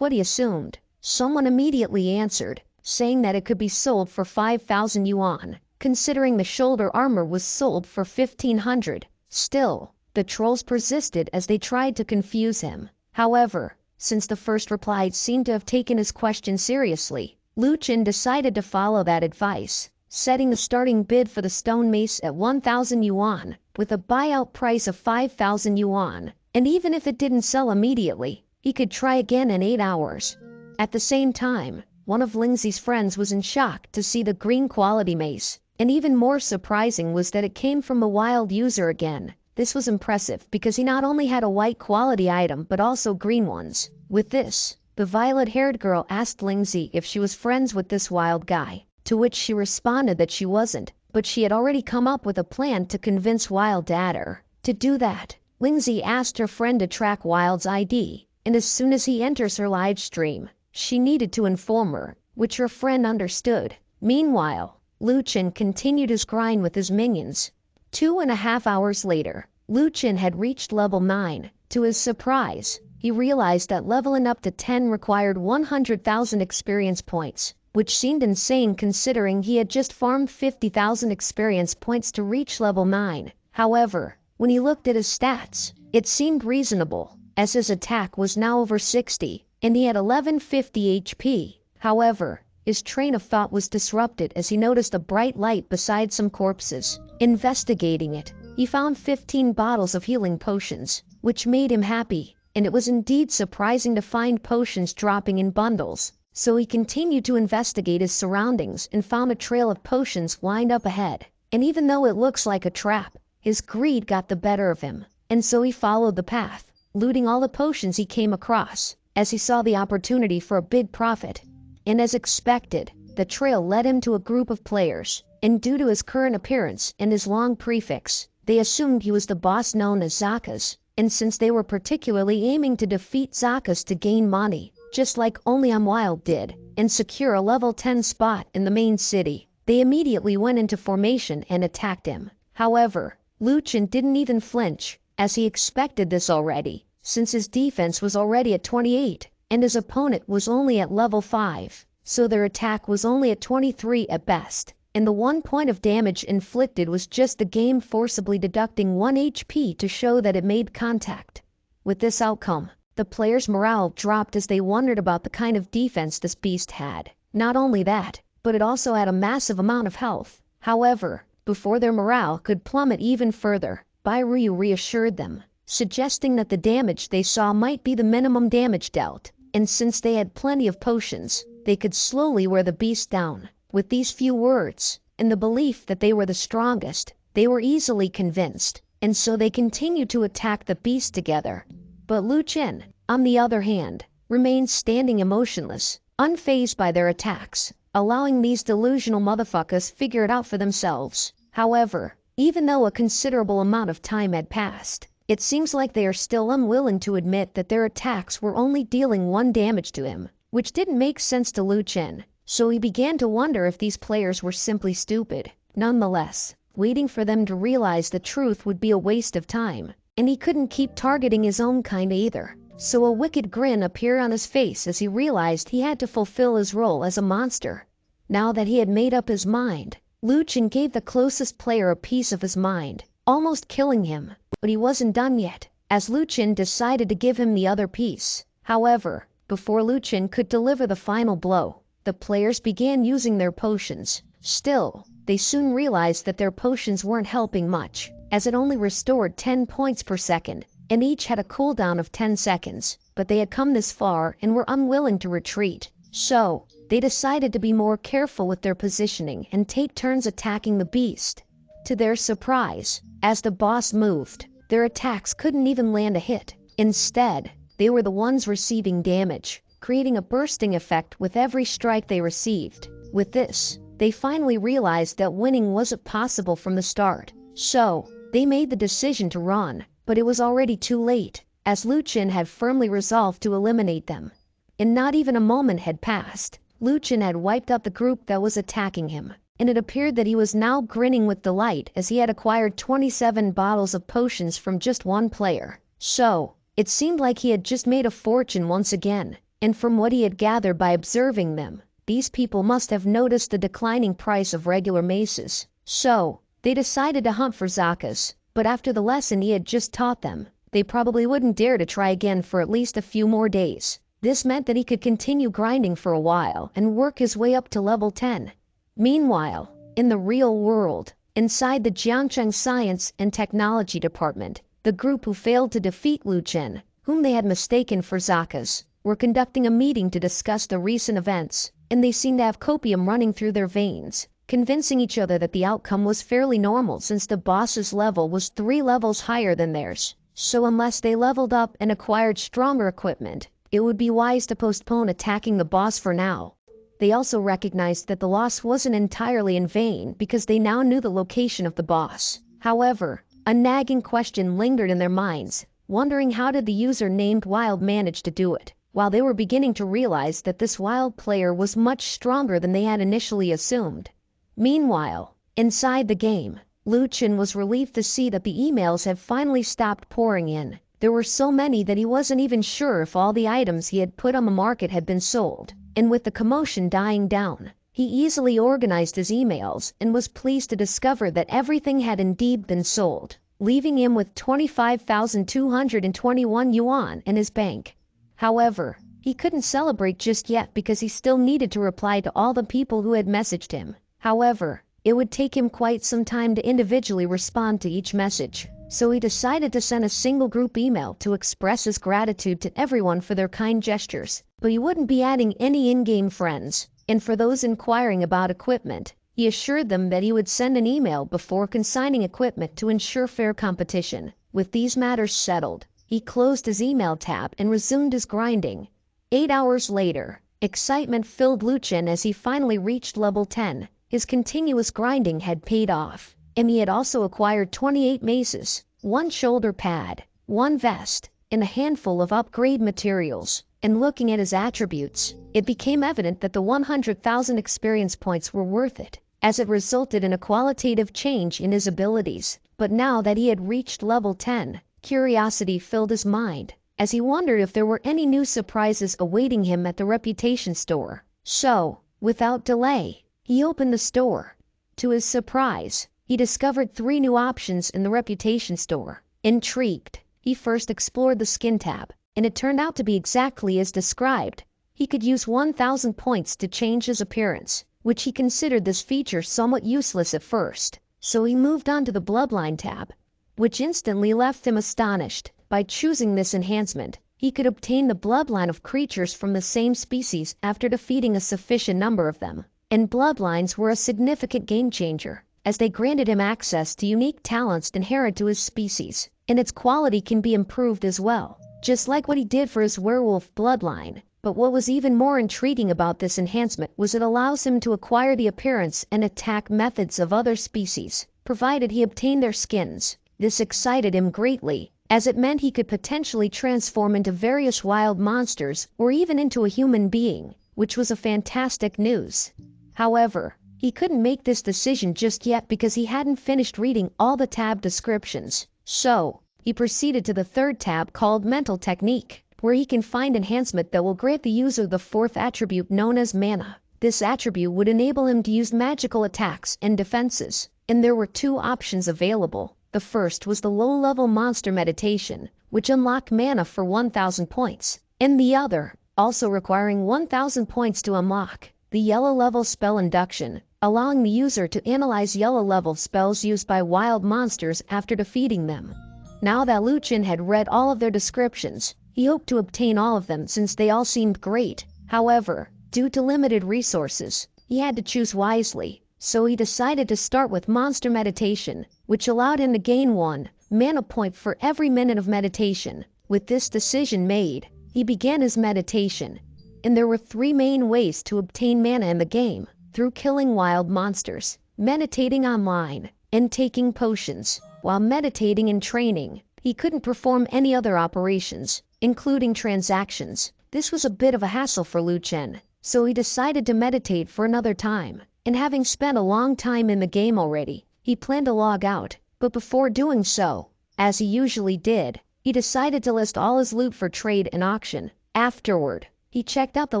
what he assumed, someone immediately answered, saying that it could be sold for 5,000 yuan, considering the shoulder armor was sold for 1,500. Still, the trolls persisted as they tried to confuse him. However, since the first reply seemed to have taken his question seriously, Lu Chen decided to follow that advice, setting the starting bid for the stone mace at 1,000 yuan, with a buyout price of 5,000 yuan, and even if it didn't sell immediately, he could try again in 8 hours. At the same time, one of Lingzi's friends was in shock to see the green quality mace, and even more surprising was that it came from a wild user again. This was impressive because he not only had a white quality item but also green ones. With this, the violet-haired girl asked Lingzi if she was friends with this wild guy, to which she responded that she wasn't, but she had already come up with a plan to convince Wild to add her. To do that, Lingzi asked her friend to track Wild's ID, and as soon as he enters her live stream, she needed to inform her, which her friend understood. Meanwhile, Lu Chen continued his grind with his minions. 2.5 hours later, Lu Chen had reached level 9. To his surprise, he realized that leveling up to 10 required 100,000 experience points, which seemed insane considering he had just farmed 50,000 experience points to reach level 9. However, when he looked at his stats, it seemed reasonable, as his attack was now over 60, and he had 1150 HP. However, his train of thought was disrupted as he noticed a bright light beside some corpses. Investigating it, he found 15 bottles of healing potions, which made him happy, and it was indeed surprising to find potions dropping in bundles. So he continued to investigate his surroundings and found a trail of potions lined up ahead. And even though it looks like a trap, his greed got the better of him, and so he followed the path, looting all the potions he came across, as he saw the opportunity for a big profit. And as expected, the trail led him to a group of players, and due to his current appearance and his long prefix, they assumed he was the boss known as Zakas, and since they were particularly aiming to defeat Zakas to gain money, just like only Wild did, and secure a level 10 spot in the main city, they immediately went into formation and attacked him. However, Lu Chen didn't even flinch, as he expected this already, since his defense was already at 28, and his opponent was only at level 5, so their attack was only at 23 at best, and the 1 point of damage inflicted was just the game forcibly deducting 1 HP to show that it made contact. With this outcome, the players' morale dropped as they wondered about the kind of defense this beast had. Not only that, but it also had a massive amount of health. However, before their morale could plummet even further, Bai Ryu reassured them, suggesting that the damage they saw might be the minimum damage dealt, and since they had plenty of potions, they could slowly wear the beast down. With these few words, and the belief that they were the strongest, they were easily convinced, and so they continued to attack the beast together. But Lu Chen, on the other hand, remained standing emotionless, unfazed by their attacks, allowing these delusional motherfuckers figure it out for themselves. However, even though a considerable amount of time had passed, it seems like they are still unwilling to admit that their attacks were only dealing 1 damage to him, which didn't make sense to Lu Chen, so he began to wonder if these players were simply stupid. Nonetheless, waiting for them to realize the truth would be a waste of time, and he couldn't keep targeting his own kind either. So a wicked grin appeared on his face as he realized he had to fulfill his role as a monster. Now that he had made up his mind, Lu Chen gave the closest player a piece of his mind, almost killing him. But he wasn't done yet, as Lu Chen decided to give him the other piece. However, before Lu Chen could deliver the final blow, the players began using their potions. Still, they soon realized that their potions weren't helping much, as it only restored 10 points per second, and each had a cooldown of 10 seconds. But they had come this far and were unwilling to retreat, So, they decided to be more careful with their positioning and take turns attacking the beast. To their surprise, as the boss moved, their attacks couldn't even land a hit. Instead, they were the ones receiving damage, creating a bursting effect with every strike they received. With this, they finally realized that winning wasn't possible from the start. So, they made the decision to run, but it was already too late, as Liu Chen had firmly resolved to eliminate them. And not even a moment had passed, Liu Chen had wiped out the group that was attacking him, and it appeared that he was now grinning with delight as he had acquired 27 bottles of potions from just one player. So, it seemed like he had just made a fortune once again, and from what he had gathered by observing them, these people must have noticed the declining price of regular maces. So, they decided to hunt for Zakas, but after the lesson he had just taught them, they probably wouldn't dare to try again for at least a few more days. This meant that he could continue grinding for a while and work his way up to level 10. Meanwhile, in the real world, inside the Jiangcheng Science and Technology Department, the group who failed to defeat Liu Chen, whom they had mistaken for Zakas, were conducting a meeting to discuss the recent events, and they seemed to have copium running through their veins, convincing each other that the outcome was fairly normal since the boss's level was 3 levels higher than theirs. So unless they leveled up and acquired stronger equipment, it would be wise to postpone attacking the boss for now. They also recognized that the loss wasn't entirely in vain because they now knew the location of the boss. However, a nagging question lingered in their minds, wondering how did the user named Wild manage to do it, while they were beginning to realize that this Wild player was much stronger than they had initially assumed. Meanwhile, inside the game, Liu Chen was relieved to see that the emails had finally stopped pouring in. There were so many that he wasn't even sure if all the items he had put on the market had been sold, and with the commotion dying down, he easily organized his emails and was pleased to discover that everything had indeed been sold, leaving him with 25,221 yuan in his bank. However, he couldn't celebrate just yet because he still needed to reply to all the people who had messaged him. However, it would take him quite some time to individually respond to each message, so he decided to send a single group email to express his gratitude to everyone for their kind gestures, but he wouldn't be adding any in-game friends. And for those inquiring about equipment, he assured them that he would send an email before consigning equipment to ensure fair competition. With these matters settled, he closed his email tab and resumed his grinding. 8 hours later, excitement filled Liu Chen as he finally reached level 10. His continuous grinding had paid off, and he had also acquired 28 maces, 1 shoulder pad, 1 vest, and a handful of upgrade materials. And looking at his attributes, it became evident that the 100,000 experience points were worth it, as it resulted in a qualitative change in his abilities. But now that he had reached level 10, curiosity filled his mind, as he wondered if there were any new surprises awaiting him at the reputation store. So, without delay, he opened the store. To his surprise, he discovered 3 new options in the reputation store. Intrigued, he first explored the skin tab, and it turned out to be exactly as described. He could use 1,000 points to change his appearance, which he considered this feature somewhat useless at first. So he moved on to the bloodline tab, which instantly left him astonished. By choosing this enhancement, he could obtain the bloodline of creatures from the same species after defeating a sufficient number of them. And bloodlines were a significant game changer, as they granted him access to unique talents inherent to his species, and its quality can be improved as well, just like what he did for his werewolf bloodline. But what was even more intriguing about this enhancement was it allows him to acquire the appearance and attack methods of other species, provided he obtained their skins. This excited him greatly, as it meant he could potentially transform into various wild monsters or even into a human being, which was a fantastic news. However, he couldn't make this decision just yet because he hadn't finished reading all the tab descriptions. So, he proceeded to the 3rd tab called Mental Technique, where he can find enhancement that will grant the user the 4th attribute known as Mana. This attribute would enable him to use magical attacks and defenses, and there were 2 options available. The first was the low-level monster meditation, which unlocked mana for 1,000 points, and the other, also requiring 1,000 points to unlock, the yellow-level spell induction, allowing the user to analyze yellow-level spells used by wild monsters after defeating them. Now that Liu Chen had read all of their descriptions, he hoped to obtain all of them since they all seemed great. However, Due to limited resources, he had to choose wisely, so he decided to start with monster meditation, which allowed him to gain 1 mana point for every minute of meditation. With this decision made, he began his meditation. And there were 3 main ways to obtain mana in the game: through killing wild monsters, meditating online, and taking potions. While meditating and training, he couldn't perform any other operations, including transactions. This was a bit of a hassle for Liu Chen, so he decided to meditate for another time. And having spent a long time in the game already, he planned to log out. But before doing so, as he usually did, he decided to list all his loot for trade and auction. Afterward, he checked out the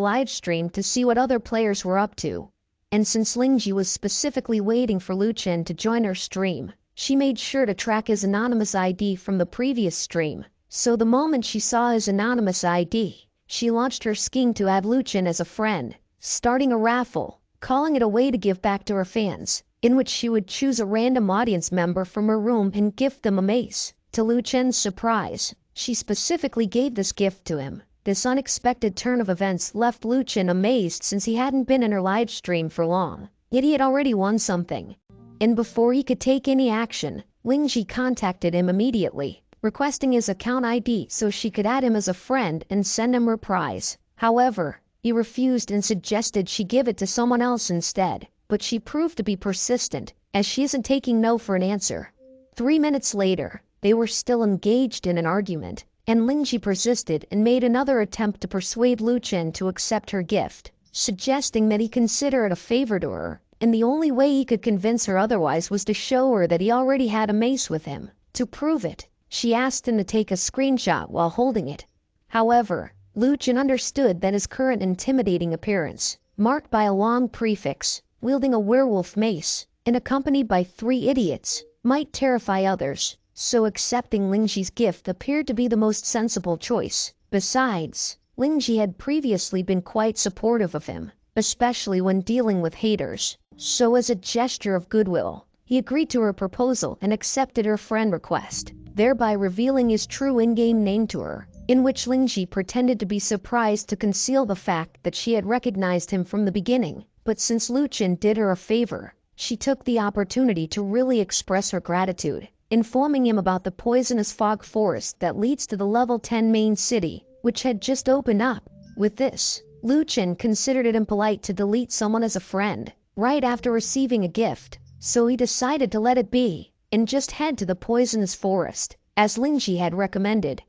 live stream to see what other players were up to. And since Lingji was specifically waiting for Liu Chen to join her stream, she made sure to track his anonymous ID from the previous stream. So the moment she saw his anonymous ID, she launched her scheme to add Liu Chen as a friend, starting a raffle, calling it a way to give back to her fans, in which she would choose a random audience member from her room and gift them a mace. To Liu Chen's surprise, she specifically gave this gift to him. This unexpected turn of events left Liu Chen amazed, since he hadn't been in her live stream for long, yet he had already won something. And before he could take any action, Lingji contacted him immediately, requesting his account ID so she could add him as a friend and send him her prize. However, he refused and suggested she give it to someone else instead, but she proved to be persistent, as she isn't taking no for an answer. 3 minutes later, they were still engaged in an argument, and Lingji persisted and made another attempt to persuade Liu Chen to accept her gift, suggesting that he consider it a favor to her, and the only way he could convince her otherwise was to show her that he already had a mace with him. To prove it, she asked him to take a screenshot while holding it. However, Liu Chen understood that his current intimidating appearance, marked by a long prefix, wielding a werewolf mace, and accompanied by 3 idiots, might terrify others, so accepting Lingji's gift appeared to be the most sensible choice. Besides, Lingji had previously been quite supportive of him, especially when dealing with haters, so as a gesture of goodwill, he agreed to her proposal and accepted her friend request, thereby revealing his true in-game name to her, in which Lingji pretended to be surprised to conceal the fact that she had recognized him from the beginning. But since Liu Chen did her a favor, she took the opportunity to really express her gratitude, informing him about the poisonous fog forest that leads to the level 10 main city, which had just opened up. With this, Liu Chen considered it impolite to delete someone as a friend right after receiving a gift, so he decided to let it be and just head to the poisonous forest, as Lingji had recommended.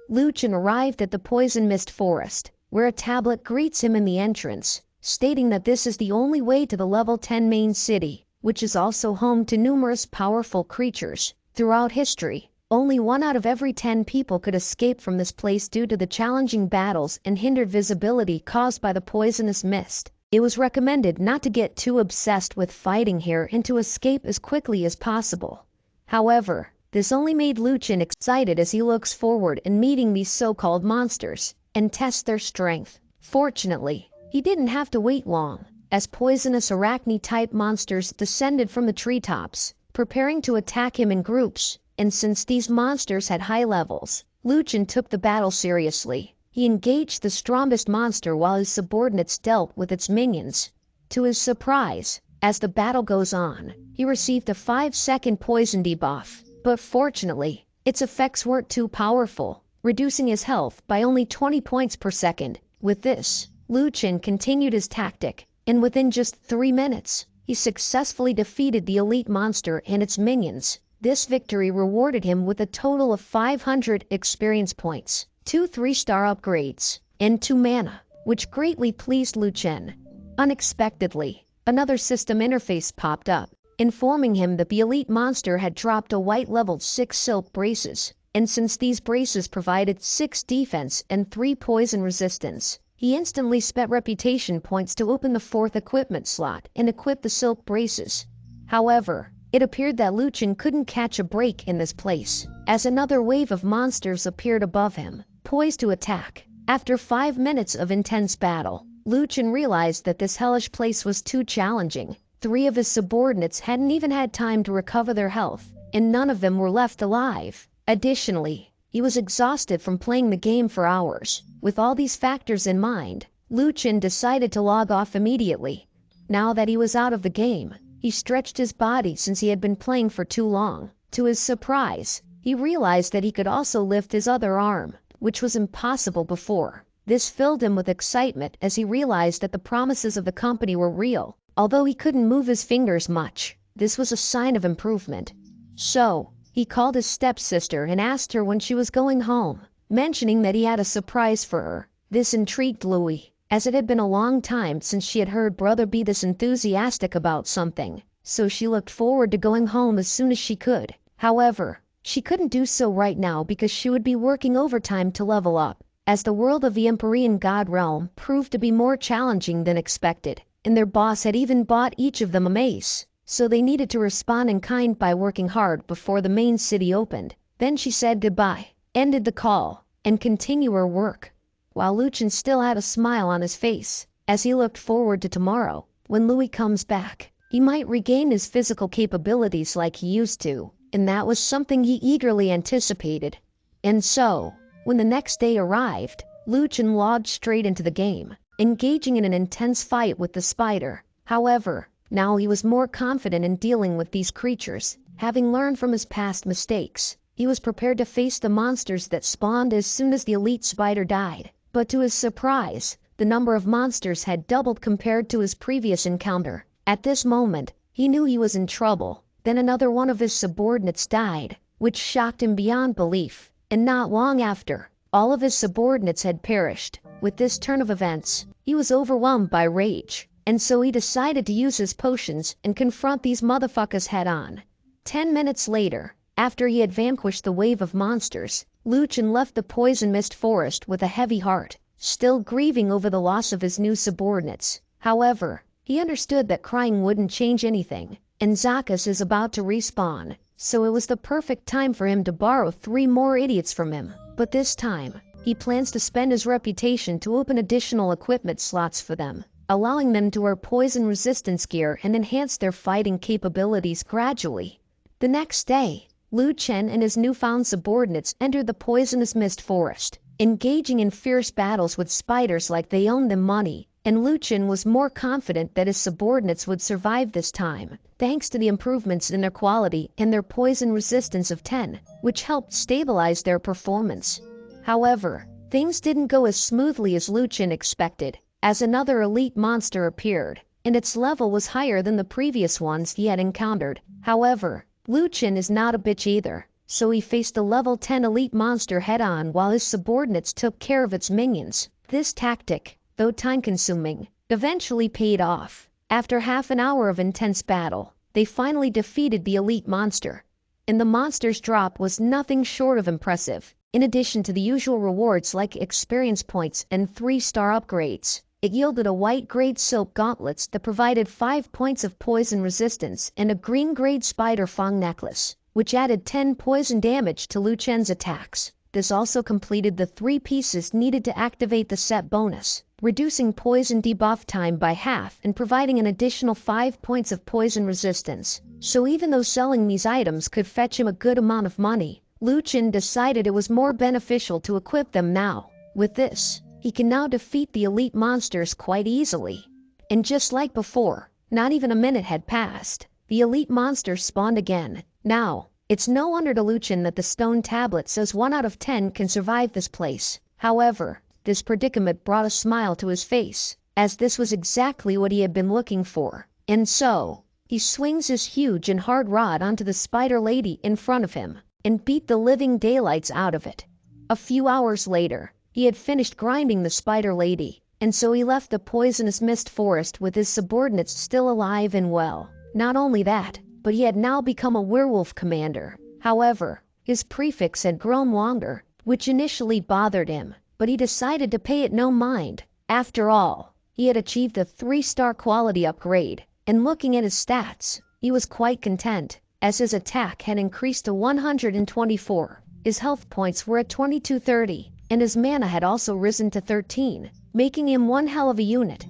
Liu Chen arrived at the poison mist forest, where a tablet greets him in the entrance, stating that this is the only way to the level 10 main city, which is also home to numerous powerful creatures. Throughout history, only 1 out of every 10 people could escape from this place due to the challenging battles and hindered visibility caused by the poisonous mist. It was recommended not to get too obsessed with fighting here and to escape as quickly as possible. However, this only made Liu Chen excited as he looks forward in meeting these so-called monsters and test their strength. Fortunately, he didn't have to wait long, as poisonous arachne-type monsters descended from the treetops, preparing to attack him in groups. And since these monsters had high levels, Liu Chen took the battle seriously. He engaged the strongest monster while his subordinates dealt with its minions. To his surprise, as the battle goes on, he received a 5-second poison debuff, but fortunately, its effects weren't too powerful, reducing his health by only 20 points per second. With this, Liu Chen continued his tactic, and within just 3 minutes, he successfully defeated the elite monster and its minions. This victory rewarded him with a total of 500 experience points, 2 3-star upgrades, and 2 mana, which greatly pleased Liu Chen. Unexpectedly, another system interface popped up, informing him that the elite monster had dropped a white level 6 silk braces, and since these braces provided 6 defense and 3 poison resistance, he instantly spent reputation points to open the 4th equipment slot and equip the silk braces. However, it appeared that Liu Chen couldn't catch a break in this place, as another wave of monsters appeared above him, poised to attack. After 5 minutes of intense battle, Liu Chen realized that this hellish place was too challenging. 3 of his subordinates hadn't even had time to recover their health, and none of them were left alive. Additionally, he was exhausted from playing the game for hours. With all these factors in mind, Liu Chen decided to log off immediately. Now that he was out of the game, he stretched his body since he had been playing for too long. To his surprise, he realized that he could also lift his other arm, which was impossible before. This filled him with excitement as he realized that the promises of the company were real. Although he couldn't move his fingers much, this was a sign of improvement. So, he called his stepsister and asked her when she was going home, mentioning that he had a surprise for her. This intrigued Louie, as it had been a long time since she had heard brother be this enthusiastic about something, so she looked forward to going home as soon as she could. However, she couldn't do so right now because she would be working overtime to level up, as the world of the Empyrean God Realm proved to be more challenging than expected, and their boss had even bought each of them a mace, so they needed to respond in kind by working hard before the main city opened. Then she said goodbye, ended the call, and continued her work, while Liu Chen still had a smile on his face, as he looked forward to tomorrow. When Louis comes back, he might regain his physical capabilities like he used to, and that was something he eagerly anticipated. And so, when the next day arrived, Liu Chen logged straight into the game, engaging in an intense fight with the spider. However, now he was more confident in dealing with these creatures, having learned from his past mistakes. He was prepared to face the monsters that spawned as soon as the elite spider died. But to his surprise, the number of monsters had doubled compared to his previous encounter. At this moment, he knew he was in trouble. Then another one of his subordinates died, which shocked him beyond belief. And not long after, all of his subordinates had perished. With this turn of events, he was overwhelmed by rage, and so he decided to use his potions and confront these motherfuckers head on. 10 minutes later, after he had vanquished the wave of monsters, Liu Chen left the poison mist forest with a heavy heart, still grieving over the loss of his new subordinates. However, he understood that crying wouldn't change anything, and Zakas is about to respawn, so it was the perfect time for him to borrow 3 more idiots from him. But this time, he plans to spend his reputation to open additional equipment slots for them, allowing them to wear poison resistance gear and enhance their fighting capabilities gradually. The next day, Liu Chen and his newfound subordinates entered the poisonous mist forest, engaging in fierce battles with spiders like they owned them money, and Liu Chen was more confident that his subordinates would survive this time, thanks to the improvements in their quality and their poison resistance of 10, which helped stabilize their performance. However, things didn't go as smoothly as Liu Chen expected, as another elite monster appeared, and its level was higher than the previous ones he had encountered. However, Liu Chen is not a bitch either, so he faced a level 10 elite monster head-on while his subordinates took care of its minions. This tactic, though time-consuming, eventually paid off. After half an hour of intense battle, they finally defeated the elite monster, and the monster's drop was nothing short of impressive. In addition to the usual rewards like experience points and 3-star upgrades, it yielded a white-grade silk gauntlets that provided 5 points of poison resistance and a green-grade spider fang necklace, which added 10 poison damage to Liu Chen's attacks. This also completed the 3 pieces needed to activate the set bonus, reducing poison debuff time by half and providing an additional 5 points of poison resistance. So even though selling these items could fetch him a good amount of money, Liu Chen decided it was more beneficial to equip them now. With this, he can now defeat the elite monsters quite easily. And just like before, not even a minute had passed, the elite monsters spawned again. Now, it's no wonder to Liu Chen that the stone tablet says 1 out of 10 can survive this place. However, this predicament brought a smile to his face, as this was exactly what he had been looking for. And so, he swings his huge and hard rod onto the spider lady in front of him, and beat the living daylights out of it. A few hours later, he had finished grinding the spider lady, and so he left the poisonous mist forest with his subordinates still alive and well. Not only that, but he had now become a werewolf commander. However, his prefix had grown longer, which initially bothered him, but he decided to pay it no mind. After all, he had achieved a 3-star quality upgrade, and looking at his stats, he was quite content, as his attack had increased to 124, his health points were at 2230, and his mana had also risen to 13, making him one hell of a unit.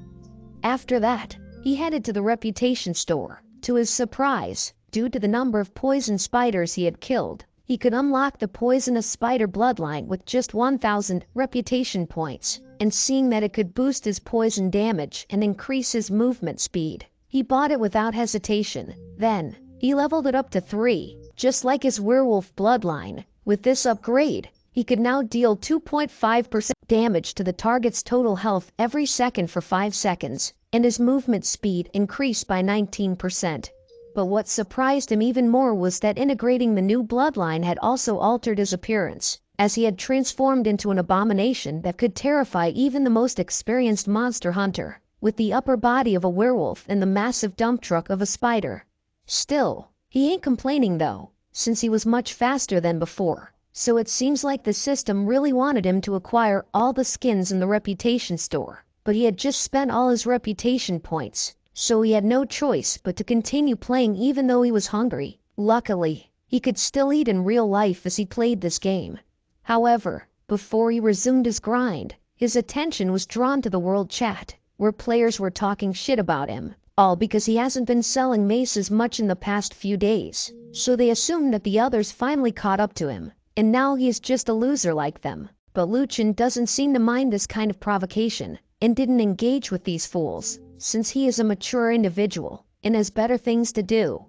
After that, he headed to the reputation store. To his surprise, due to the number of poison spiders he had killed, he could unlock the poisonous spider bloodline with just 1,000 reputation points. and seeing that it could boost his poison damage and increase his movement speed, he bought it without hesitation. Then, he leveled it up to 3, just like his werewolf bloodline. With this upgrade, he could now deal 2.5% damage to the target's total health every second for 5 seconds, and his movement speed increased by 19%. But what surprised him even more was that integrating the new bloodline had also altered his appearance, as he had transformed into an abomination that could terrify even the most experienced monster hunter, with the upper body of a werewolf and the massive dump truck of a spider. Still, he ain't complaining though, since he was much faster than before, so it seems like the system really wanted him to acquire all the skins in the reputation store, but he had just spent all his reputation points, so he had no choice but to continue playing even though he was hungry. Luckily, he could still eat in real life as he played this game. However, before he resumed his grind, his attention was drawn to the world chat, where players were talking shit about him, all because he hasn't been selling maces much in the past few days, so they assumed that the others finally caught up to him, and now he is just a loser like them. But Luchin doesn't seem to mind this kind of provocation, and didn't engage with these fools, since he is a mature individual, and has better things to do.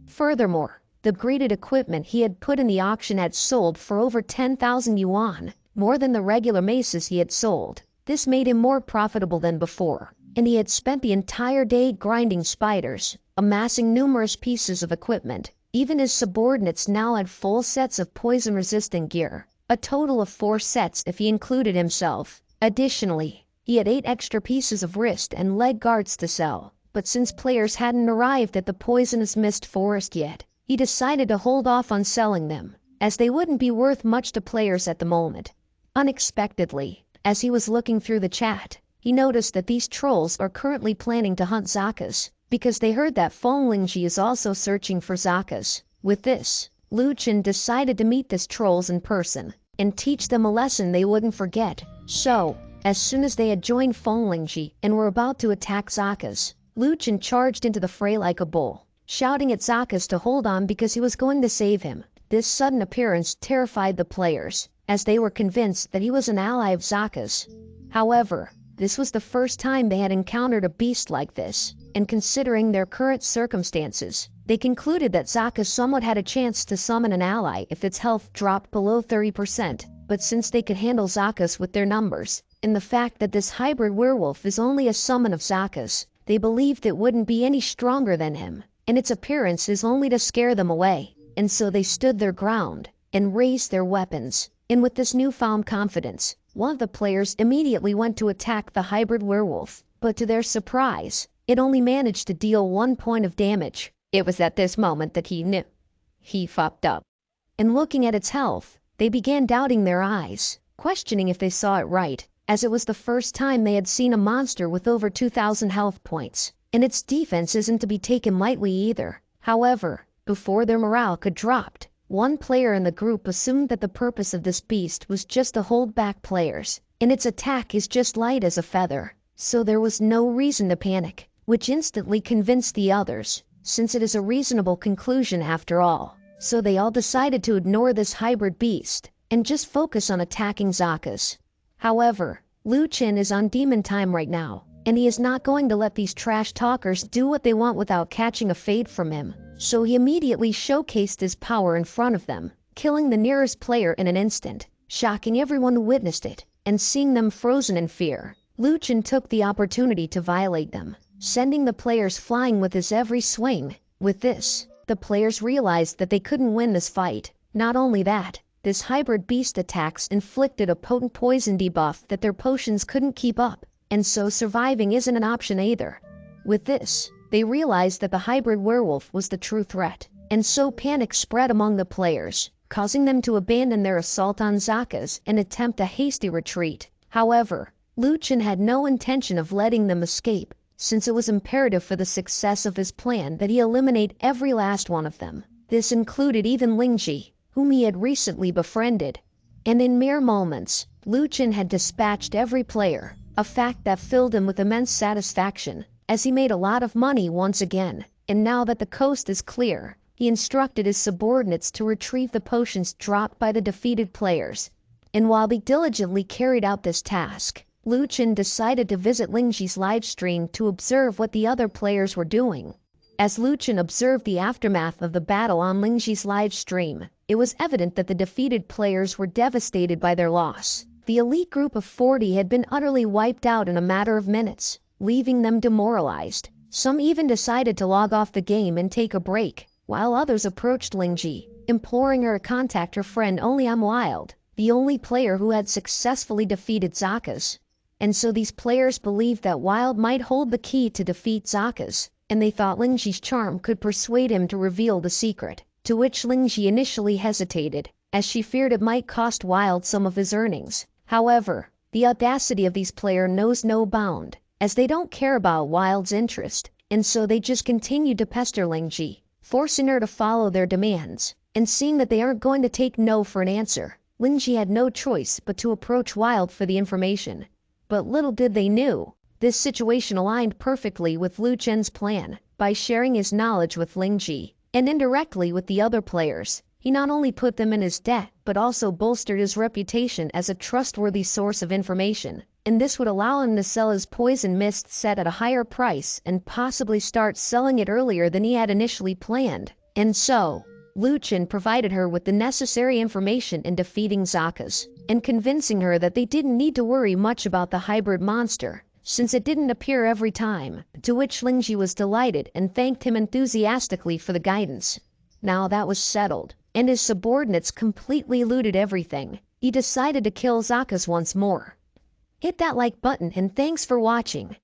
Furthermore, the upgraded equipment he had put in the auction had sold for over 10,000 yuan, more than the regular maces he had sold. This made him more profitable than before, and he had spent the entire day grinding spiders, amassing numerous pieces of equipment. Even his subordinates now had full sets of poison-resistant gear, a total of 4 sets if he included himself. Additionally, he had 8 extra pieces of wrist and leg guards to sell, but since players hadn't arrived at the poisonous mist forest yet, he decided to hold off on selling them, as they wouldn't be worth much to players at the moment. Unexpectedly, as he was looking through the chat, he noticed that these trolls are currently planning to hunt Zakas, because they heard that Fonglingji is also searching for Zakas. With this, Luchin decided to meet these trolls in person, and teach them a lesson they wouldn't forget. So, as soon as they had joined Fonglingji and were about to attack Zakas, Luchin charged into the fray like a bull, shouting at Zakas to hold on because he was going to save him. This sudden appearance terrified the players, as they were convinced that he was an ally of Zakas. However, this was the first time they had encountered a beast like this, and considering their current circumstances, they concluded that Zakas somewhat had a chance to summon an ally if its health dropped below 30%, but since they could handle Zakas with their numbers, and the fact that this hybrid werewolf is only a summon of Zakas, they believed it wouldn't be any stronger than him, and its appearance is only to scare them away, and so they stood their ground, and raised their weapons. And with this newfound confidence, one of the players immediately went to attack the hybrid werewolf, but to their surprise, it only managed to deal 1 point of damage. It was at this moment that he knew he fucked up. And looking at its health, they began doubting their eyes, questioning if they saw it right, as it was the first time they had seen a monster with over 2,000 health points, and its defense isn't to be taken lightly either. However, before their morale could drop, one player in the group assumed that the purpose of this beast was just to hold back players, and its attack is just light as a feather, so there was no reason to panic, which instantly convinced the others, since it is a reasonable conclusion after all. So they all decided to ignore this hybrid beast, and just focus on attacking Zakas. However, Luchin is on demon time right now, and he is not going to let these trash talkers do what they want without catching a fade from him. So he immediately showcased his power in front of them, killing the nearest player in an instant, shocking everyone who witnessed it, and seeing them frozen in fear. Luchin took the opportunity to violate them, sending the players flying with his every swing. With this, the players realized that they couldn't win this fight. Not only that, this hybrid beast attacks inflicted a potent poison debuff that their potions couldn't keep up, and so surviving isn't an option either. With this, they realized that the hybrid werewolf was the true threat, and so panic spread among the players, causing them to abandon their assault on Zakas and attempt a hasty retreat. However, Luchin had no intention of letting them escape, since it was imperative for the success of his plan that he eliminate every last one of them. This included even Lingji, whom he had recently befriended. And in mere moments, Luchin had dispatched every player, a fact that filled him with immense satisfaction, as he made a lot of money once again. And now that the coast is clear, he instructed his subordinates to retrieve the potions dropped by the defeated players. And while they diligently carried out this task, Lu Chen decided to visit Lingji's livestream to observe what the other players were doing. As Lu Chen observed the aftermath of the battle on Lingji's livestream, it was evident that the defeated players were devastated by their loss. The elite group of 40 had been utterly wiped out in a matter of minutes, leaving them demoralized. Some even decided to log off the game and take a break, while others approached Lingji, imploring her to contact her friend only on Wild, the only player who had successfully defeated Zakas. And so these players believed that Wild might hold the key to defeat Zakas, and they thought Lingji's charm could persuade him to reveal the secret, to which Lingji initially hesitated, as she feared it might cost Wild some of his earnings. However, the audacity of these players knows no bound, as they don't care about Wild's interest, and so they just continued to pester Lingji, forcing her to follow their demands. And seeing that they aren't going to take no for an answer, Lingji had no choice but to approach Wild for the information. But little did they know, this situation aligned perfectly with Lu Chen's plan. By sharing his knowledge with Lingji, and indirectly with the other players, he not only put them in his debt, but also bolstered his reputation as a trustworthy source of information. And this would allow him to sell his poison mist set at a higher price and possibly start selling it earlier than he had initially planned. And so, Lu Chen provided her with the necessary information in defeating Zakas, and convincing her that they didn't need to worry much about the hybrid monster, since it didn't appear every time, to which Lingji was delighted and thanked him enthusiastically for the guidance. Now that was settled, and his subordinates completely looted everything, he decided to kill Zakas once more. Hit that like button and thanks for watching.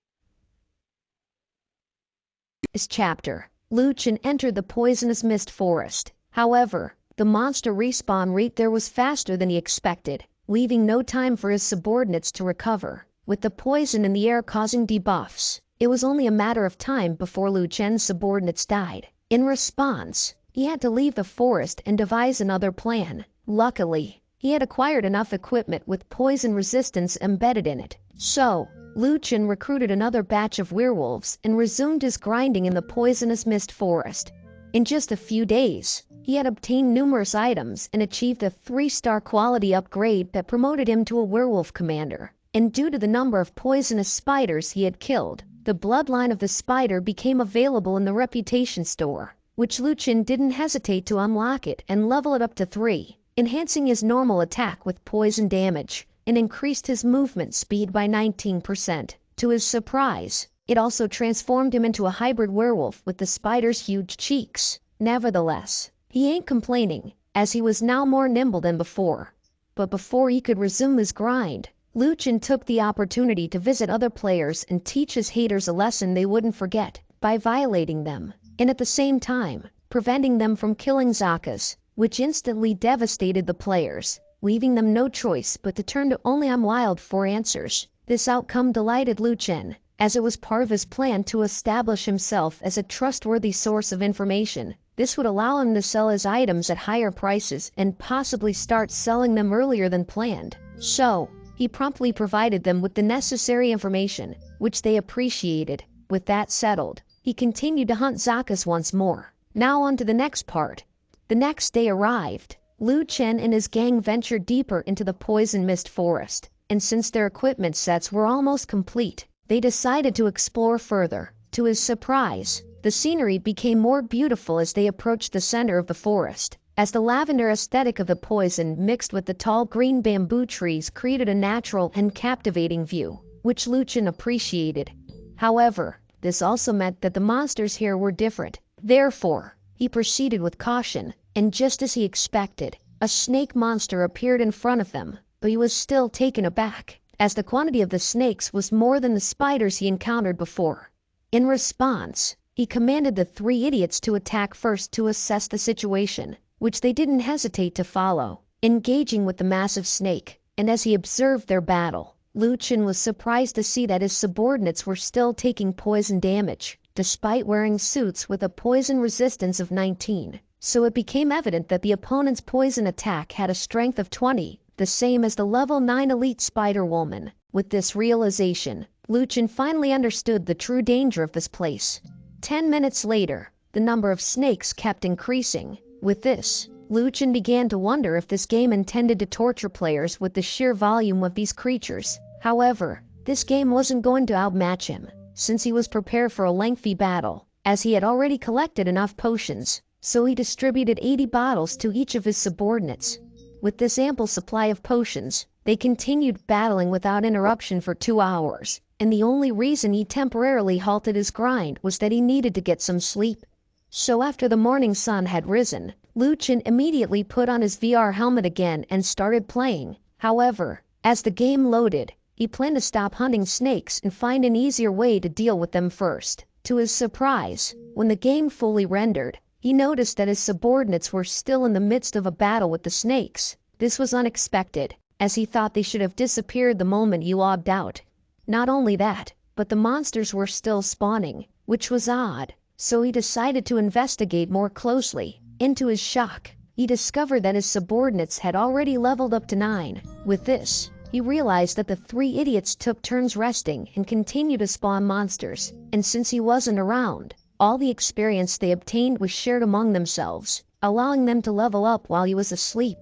This chapter, Lu Chen entered the poisonous mist forest. However, the monster respawn rate there was faster than he expected, leaving no time for his subordinates to recover. With the poison in the air causing debuffs, it was only a matter of time before Lu Chen's subordinates died. In response, he had to leave the forest and devise another plan. Luckily, he had acquired enough equipment with poison resistance embedded in it. So, Lu Chen recruited another batch of werewolves and resumed his grinding in the poisonous mist forest. In just a few days, he had obtained numerous items and achieved a 3-star quality upgrade that promoted him to a werewolf commander. And due to the number of poisonous spiders he had killed, the bloodline of the spider became available in the reputation store, which Lu Chen didn't hesitate to unlock it and level it up to 3, enhancing his normal attack with poison damage, and increased his movement speed by 19%. To his surprise, it also transformed him into a hybrid werewolf with the spider's huge cheeks. Nevertheless, he ain't complaining, as he was now more nimble than before. But before he could resume his grind, Lu Chen took the opportunity to visit other players and teach his haters a lesson they wouldn't forget, by violating them, and at the same time, preventing them from killing Zakas, which instantly devastated the players, leaving them no choice but to turn to only Wild for answers. This outcome delighted Lu Chen, as it was part of his plan to establish himself as a trustworthy source of information. This would allow him to sell his items at higher prices and possibly start selling them earlier than planned. So, he promptly provided them with the necessary information, which they appreciated. With that settled, he continued to hunt Zakas once more. Now on to the next part. The next day arrived. Lu Chen and his gang ventured deeper into the poison mist forest, and since their equipment sets were almost complete, they decided to explore further. To his surprise, the scenery became more beautiful as they approached the center of the forest, as the lavender aesthetic of the poison mixed with the tall green bamboo trees created a natural and captivating view, which Lu Chen appreciated. However, this also meant that the monsters here were different. Therefore, he proceeded with caution, and just as he expected, a snake monster appeared in front of them, but he was still taken aback, as the quantity of the snakes was more than the spiders he encountered before. In response, he commanded the 3 idiots to attack first to assess the situation, which they didn't hesitate to follow, engaging with the massive snake. And as he observed their battle, Lu Chen was surprised to see that his subordinates were still taking poison damage, despite wearing suits with a poison resistance of 19. So it became evident that the opponent's poison attack had a strength of 20, the same as the level 9 elite spider woman. With this realization, Lu Chen finally understood the true danger of this place. 10 minutes later, the number of snakes kept increasing. With this, Lu Chen began to wonder if this game intended to torture players with the sheer volume of these creatures. However, this game wasn't going to outmatch him, since he was prepared for a lengthy battle, as he had already collected enough potions, so he distributed 80 bottles to each of his subordinates. With this ample supply of potions, they continued battling without interruption for 2 hours, and the only reason he temporarily halted his grind was that he needed to get some sleep. So after the morning sun had risen, Liu Chen immediately put on his VR helmet again and started playing. However, as the game loaded, he planned to stop hunting snakes and find an easier way to deal with them first. To his surprise, when the game fully rendered, he noticed that his subordinates were still in the midst of a battle with the snakes. This was unexpected, as he thought they should have disappeared the moment he logged out. Not only that, but the monsters were still spawning, which was odd, so he decided to investigate more closely. And to his shock, he discovered that his subordinates had already leveled up to 9. With this, he realized that the 3 idiots took turns resting and continued to spawn monsters, and since he wasn't around, all the experience they obtained was shared among themselves, allowing them to level up while he was asleep.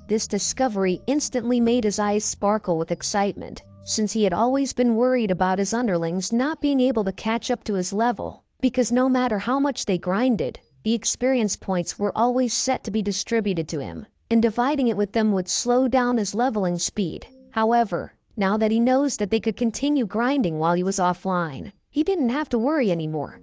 This discovery instantly made his eyes sparkle with excitement, since he had always been worried about his underlings not being able to catch up to his level, because no matter how much they grinded, the experience points were always set to be distributed to him, and dividing it with them would slow down his leveling speed. However, now that he knows that they could continue grinding while he was offline, he didn't have to worry anymore.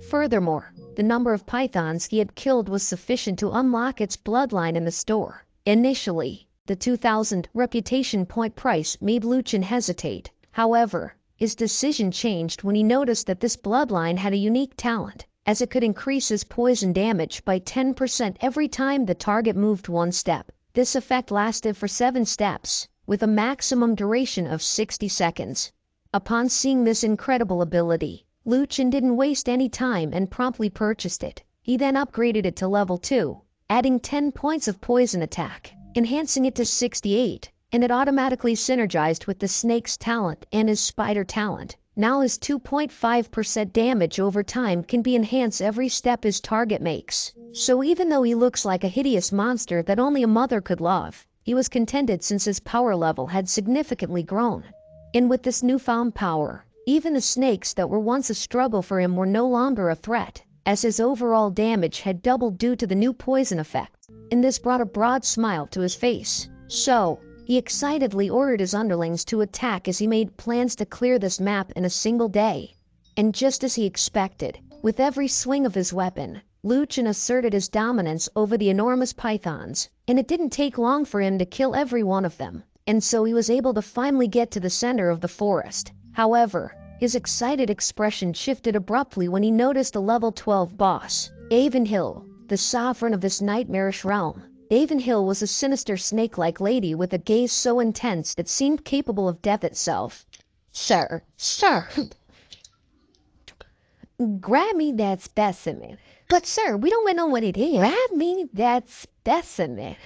Furthermore, the number of pythons he had killed was sufficient to unlock its bloodline in the store. Initially, the 2,000 reputation point price made Liu Chen hesitate. However, his decision changed when he noticed that this bloodline had a unique talent, as it could increase his poison damage by 10% every time the target moved 1 step. This effect lasted for 7 steps, with a maximum duration of 60 seconds. Upon seeing this incredible ability, Liu Chen didn't waste any time and promptly purchased it. He then upgraded it to level 2, adding 10 points of poison attack, enhancing it to 68, and it automatically synergized with the snake's talent and his spider talent. Now his 2.5% damage over time can be enhanced every step his target makes. So even though he looks like a hideous monster that only a mother could love, he was contented since his power level had significantly grown. And with this newfound power, even the snakes that were once a struggle for him were no longer a threat, as his overall damage had doubled due to the new poison effect. And this brought a broad smile to his face. So, he excitedly ordered his underlings to attack as he made plans to clear this map in a single day. And just as he expected, with every swing of his weapon, Liu Chen asserted his dominance over the enormous pythons, and it didn't take long for him to kill every one of them, and so he was able to finally get to the center of the forest. However, his excited expression shifted abruptly when he noticed a level 12 boss, Avenhill, the sovereign of this nightmarish realm. Avenhill was a sinister snake-like lady with a gaze so intense it seemed capable of death itself. Sir, grab me that specimen. But sir, we don't know what it is. Grab me that specimen.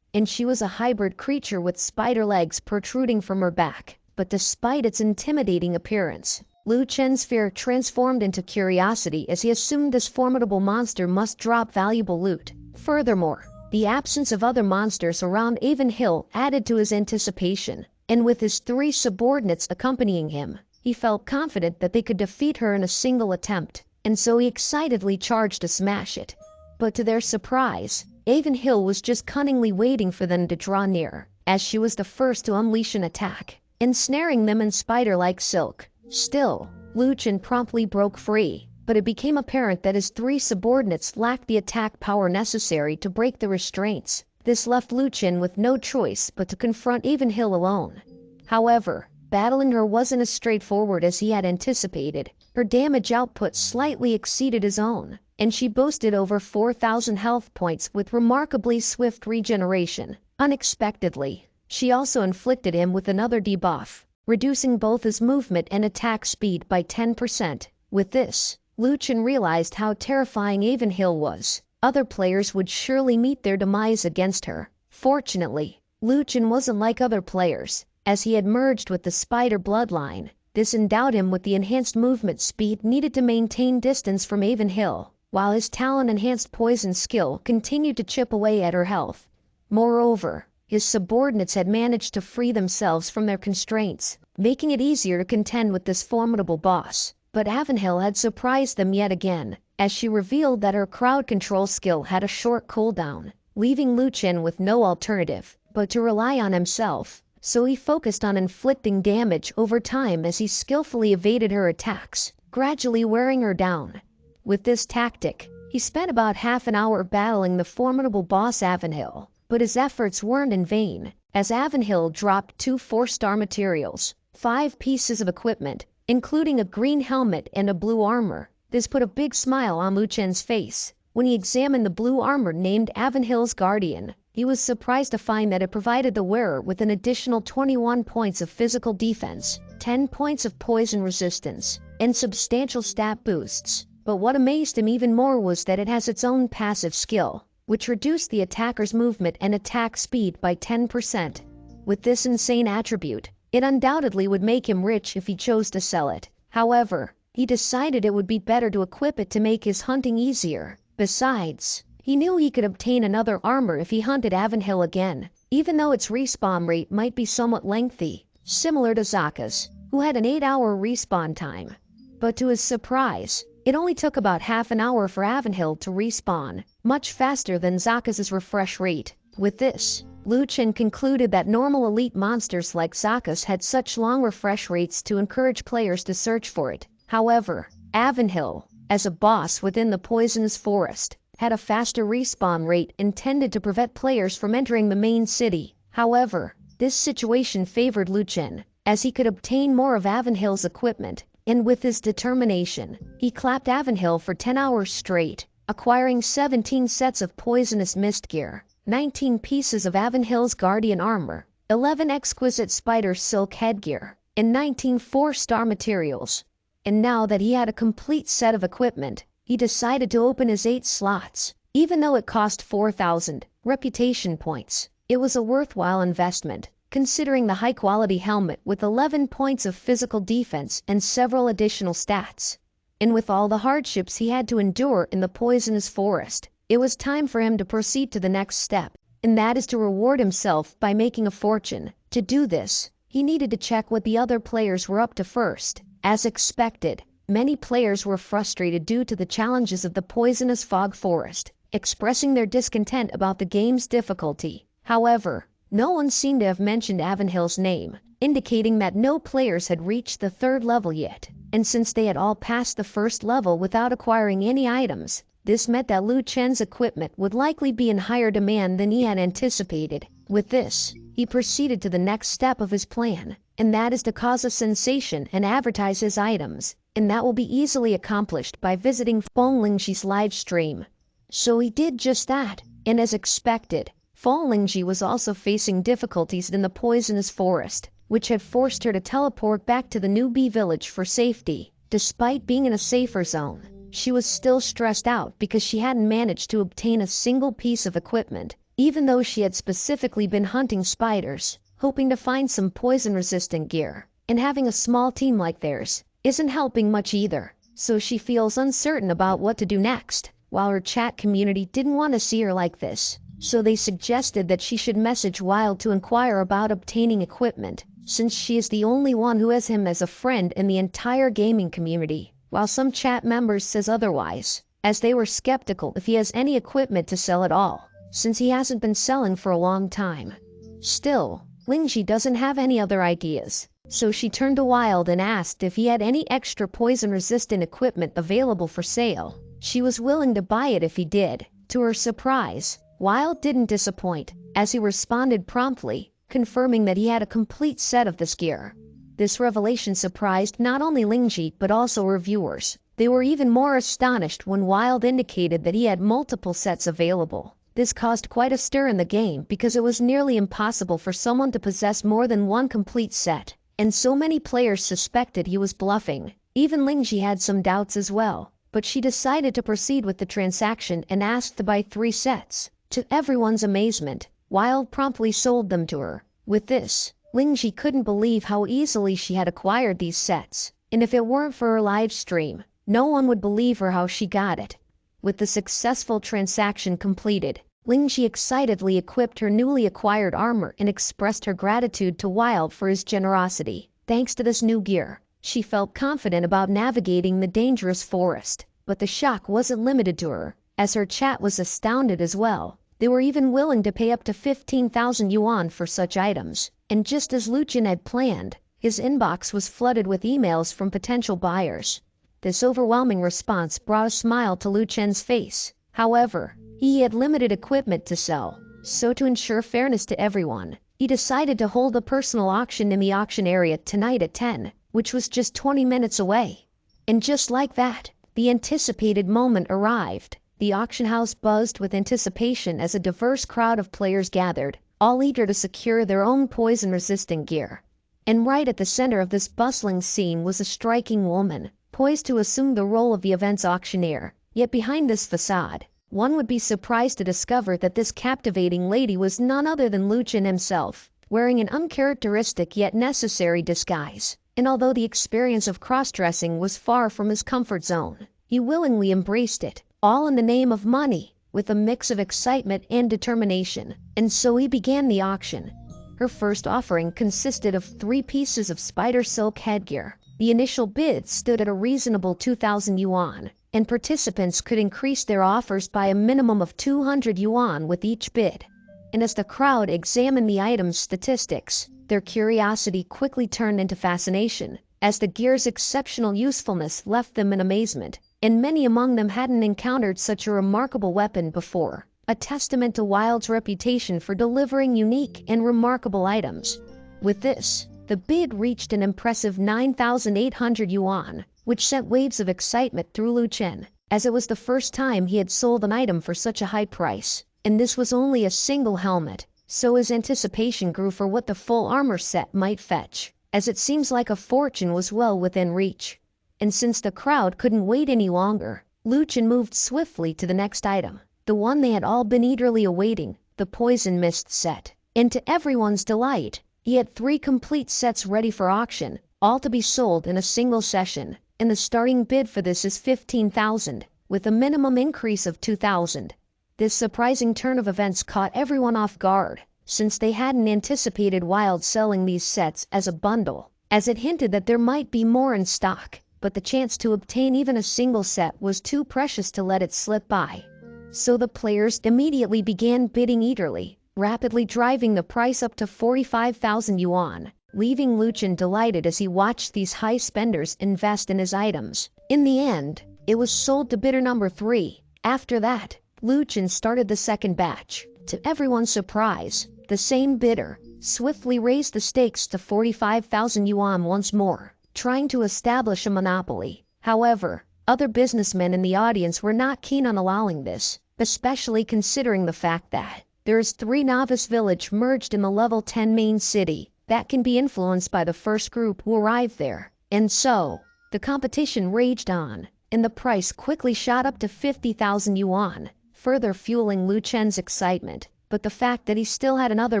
And she was a hybrid creature with spider legs protruding from her back. But despite its intimidating appearance, Liu Chen's fear transformed into curiosity as he assumed this formidable monster must drop valuable loot. Furthermore, the absence of other monsters around Avenhill added to his anticipation, and with his 3 subordinates accompanying him, he felt confident that they could defeat her in a single attempt, and so he excitedly charged to smash it. But to their surprise, Avenhill was just cunningly waiting for them to draw near, as she was the first to unleash an attack, ensnaring them in spider-like silk. Still, Liu Chen promptly broke free, but it became apparent that his 3 subordinates lacked the attack power necessary to break the restraints. This left Liu Chen with no choice but to confront Avenhill alone. However, battling her wasn't as straightforward as he had anticipated. Her damage output slightly exceeded his own, and she boasted over 4,000 health points with remarkably swift regeneration. Unexpectedly, she also inflicted him with another debuff, reducing both his movement and attack speed by 10%. With this, Liu Chen realized how terrifying Avenhill was. Other players would surely meet their demise against her. Fortunately, Liu Chen wasn't like other players, as he had merged with the spider bloodline. This endowed him with the enhanced movement speed needed to maintain distance from Avenhill, while his talent-enhanced poison skill continued to chip away at her health. Moreover, his subordinates had managed to free themselves from their constraints, making it easier to contend with this formidable boss. But Avanhill had surprised them yet again, as she revealed that her crowd control skill had a short cooldown, leaving Liu Chen with no alternative but to rely on himself. So he focused on inflicting damage over time as he skillfully evaded her attacks, gradually wearing her down. With this tactic, he spent about half an hour battling the formidable boss Avanhill, but his efforts weren't in vain, as Avanhill dropped 2 4-star materials, 5 pieces of equipment, including a green helmet and a blue armor. This put a big smile on Liu Chen's face. When he examined the blue armor named Avanhill's Guardian, he was surprised to find that it provided the wearer with an additional 21 points of physical defense, 10 points of poison resistance, and substantial stat boosts. But what amazed him even more was that it has its own passive skill, which reduced the attacker's movement and attack speed by 10%. With this insane attribute, it undoubtedly would make him rich if he chose to sell it. However, he decided it would be better to equip it to make his hunting easier. Besides, he knew he could obtain another armor if he hunted Avanhill again, even though its respawn rate might be somewhat lengthy, similar to Zaka's, who had an 8-hour respawn time. But to his surprise, it only took about half an hour for Avanhill to respawn, much faster than Zaka's refresh rate. With this, Liu Chen concluded that normal elite monsters like Zaka's had such long refresh rates to encourage players to search for it. However, Avanhill, as a boss within the poisonous forest, had a faster respawn rate intended to prevent players from entering the main city. However, this situation favored Liu Chen, as he could obtain more of Avanhill's equipment, and with his determination, he clapped Avanhill for 10 hours straight, acquiring 17 sets of poisonous mist gear, 19 pieces of Avanhill's Guardian armor, 11 exquisite spider silk headgear, and 19 4-star materials. And now that he had a complete set of equipment, he decided to open his 8 slots. Even though it cost 4,000 reputation points, it was a worthwhile investment, considering the high-quality helmet with 11 points of physical defense and several additional stats. And with all the hardships he had to endure in the poisonous forest, it was time for him to proceed to the next step, and that is to reward himself by making a fortune. To do this, he needed to check what the other players were up to first. As expected, many players were frustrated due to the challenges of the poisonous fog forest, expressing their discontent about the game's difficulty. However, no one seemed to have mentioned Avanhill's name, indicating that no players had reached the 3rd level yet. And since they had all passed the 1st level without acquiring any items, this meant that Liu Chen's equipment would likely be in higher demand than he had anticipated. With this, he proceeded to the next step of his plan, and that is to cause a sensation and advertise his items, and that will be easily accomplished by visiting Feng Lingji's live stream. So he did just that, and as expected, Feng Lingji was also facing difficulties in the poisonous forest, which had forced her to teleport back to the newbie village for safety. Despite being in a safer zone, she was still stressed out because she hadn't managed to obtain a single piece of equipment, even though she had specifically been hunting spiders, hoping to find some poison-resistant gear. And having a small team like theirs isn't helping much either, so she feels uncertain about what to do next. While her chat community didn't want to see her like this, so they suggested that she should message Wild to inquire about obtaining equipment, since she is the only one who has him as a friend in the entire gaming community, while some chat members says otherwise, as they were skeptical if he has any equipment to sell at all, since he hasn't been selling for a long time. Still, Lingji doesn't have any other ideas, so she turned to Wild and asked if he had any extra poison-resistant equipment available for sale. She was willing to buy it if he did. To her surprise, Wild didn't disappoint, as he responded promptly, confirming that he had a complete set of this gear. This revelation surprised not only Lingji but also reviewers. They were even more astonished when Wild indicated that he had multiple sets available. This caused quite a stir in the game because it was nearly impossible for someone to possess more than one complete set, and so many players suspected he was bluffing. Even Lingji had some doubts as well, but she decided to proceed with the transaction and asked to buy 3 sets. To everyone's amazement, Wild promptly sold them to her. With this, Lingji couldn't believe how easily she had acquired these sets, and if it weren't for her live stream, no one would believe her how she got it. With the successful transaction completed, Lingxi excitedly equipped her newly acquired armor and expressed her gratitude to Wild for his generosity. Thanks to this new gear, she felt confident about navigating the dangerous forest. But the shock wasn't limited to her, as her chat was astounded as well. They were even willing to pay up to 15,000 yuan for such items. And just as Lucien had planned, his inbox was flooded with emails from potential buyers. This overwhelming response brought a smile to Lucien's face. However, he had limited equipment to sell, so to ensure fairness to everyone, he decided to hold a personal auction in the auction area tonight at 10, which was just 20 minutes away. And just like that, the anticipated moment arrived. The auction house buzzed with anticipation as a diverse crowd of players gathered, all eager to secure their own poison-resistant gear. And right at the center of this bustling scene was a striking woman, poised to assume the role of the event's auctioneer. Yet behind this facade, one would be surprised to discover that this captivating lady was none other than Lucien himself, wearing an uncharacteristic yet necessary disguise. And although the experience of cross-dressing was far from his comfort zone, he willingly embraced it, all in the name of money, with a mix of excitement and determination. And so he began the auction. Her first offering consisted of 3 pieces of spider silk headgear. The initial bid stood at a reasonable 2,000 yuan, and participants could increase their offers by a minimum of 200 yuan with each bid. And as the crowd examined the item's statistics, their curiosity quickly turned into fascination, as the gear's exceptional usefulness left them in amazement, and many among them hadn't encountered such a remarkable weapon before, a testament to Wild's reputation for delivering unique and remarkable items. With this, the bid reached an impressive 9,800 yuan, which sent waves of excitement through Lucien, as it was the first time he had sold an item for such a high price. And this was only a single helmet, so his anticipation grew for what the full armor set might fetch, as it seems like a fortune was well within reach. And since the crowd couldn't wait any longer, Lucien moved swiftly to the next item, the one they had all been eagerly awaiting, the Poison Mist set. And to everyone's delight, he had 3 complete sets ready for auction, all to be sold in a single session. And the starting bid for this is 15,000, with a minimum increase of 2,000. This surprising turn of events caught everyone off guard, since they hadn't anticipated Wild selling these sets as a bundle, as it hinted that there might be more in stock, but the chance to obtain even a single set was too precious to let it slip by. So the players immediately began bidding eagerly, rapidly driving the price up to 45,000 yuan, leaving Lucien delighted as he watched these high spenders invest in his items. In the end, it was sold to bidder number 3. After that, Lucien started the second batch. To everyone's surprise, the same bidder swiftly raised the stakes to 45,000 yuan once more, trying to establish a monopoly. However, other businessmen in the audience were not keen on allowing this, especially considering the fact that there is 3 novice village merged in the level 10 main city that can be influenced by the first group who arrive there. And so, the competition raged on, and the price quickly shot up to 50,000 yuan, further fueling Lucien's excitement. But the fact that he still had another